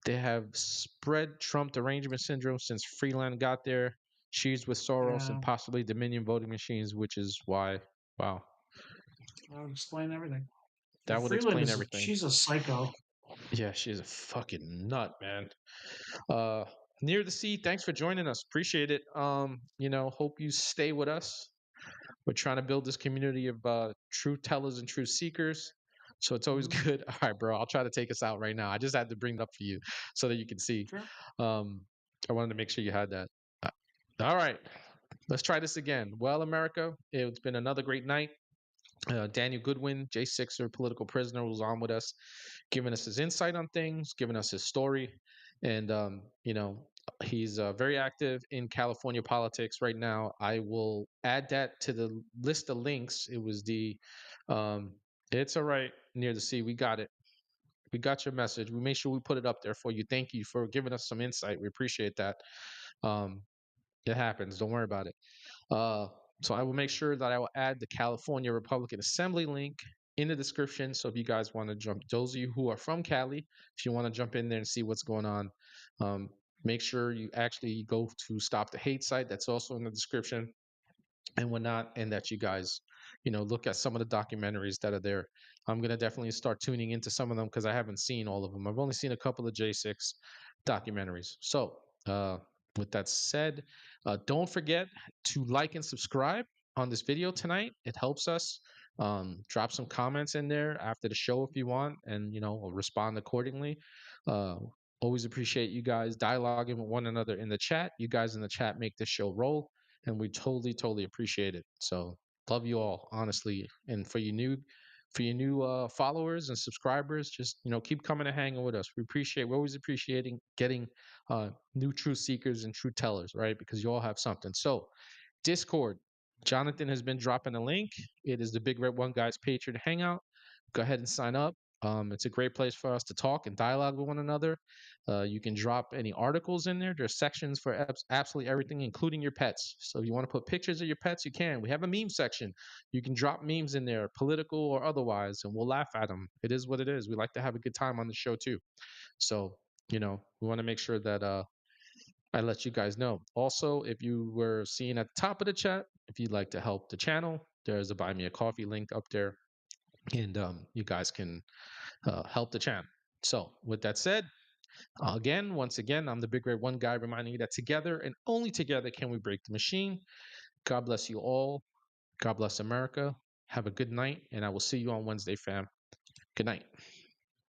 They have spread Trump derangement syndrome since Freeland got there. She's with Soros and possibly Dominion voting machines, which is why. Wow. That would explain everything. That would Freeland explain everything. She's a psycho. Yeah, she's a fucking nut, man. Near the sea, thanks for joining us. Appreciate it. Hope you stay with us. We're trying to build this community of truth tellers and truth seekers. So it's always good. All right, bro. I'll try to take us out right now. I just had to bring it up for you so that you can see. Sure. I wanted to make sure you had that. All right. Let's try this again. Well, America, it's been another great night. Daniel Goodwyn, J6er, political prisoner, was on with us, giving us his insight on things, giving us his story. And, he's very active in California politics right now. I will add that to the list of links. It was it's all right, near the sea. We got it. We got your message. We made sure we put it up there for you. Thank you for giving us some insight. We appreciate that. It happens. Don't worry about it. So I will make sure that I will add the California Republican Assembly link in the description. So if you guys want to jump, those of you who are from Cali, if you want to jump in there and see what's going on, make sure you actually go to Stop the Hate site. That's also in the description and whatnot, and that you guys, look at some of the documentaries that are there. I'm going to definitely start tuning into some of them because I haven't seen all of them. I've only seen a couple of J6 documentaries. So with that said, don't forget to like and subscribe on this video tonight. It helps us. Drop some comments in there after the show if you want, and we'll respond accordingly. Uh, Always appreciate you guys dialoguing with one another in the chat. You guys in the chat make this show roll, and we totally appreciate it. So love you all, honestly. And for you new followers and subscribers, just keep coming and hanging with us. We're always appreciating getting new truth seekers and truth tellers, right? Because you all have something. So Discord. Jonathan has been dropping a link. It is the Big Red One Guy's Patreon Hangout. Go ahead and sign up. It's a great place for us to talk and dialogue with one another. You can drop any articles in there. There's sections for absolutely everything, including your pets. So if you want to put pictures of your pets, you can. We have a meme section. You can drop memes in there, political or otherwise, and we'll laugh at them. It is what it is. We like to have a good time on the show too. So, we want to make sure that I let you guys know. Also, if you were seeing at the top of the chat, if you'd like to help the channel, there's a Buy Me a Coffee link up there, and you guys can help the channel. So, with that said, once again, I'm the Big Red One Guy reminding you that together and only together can we break the machine. God bless you all. God bless America. Have a good night, and I will see you on Wednesday, fam. Good night.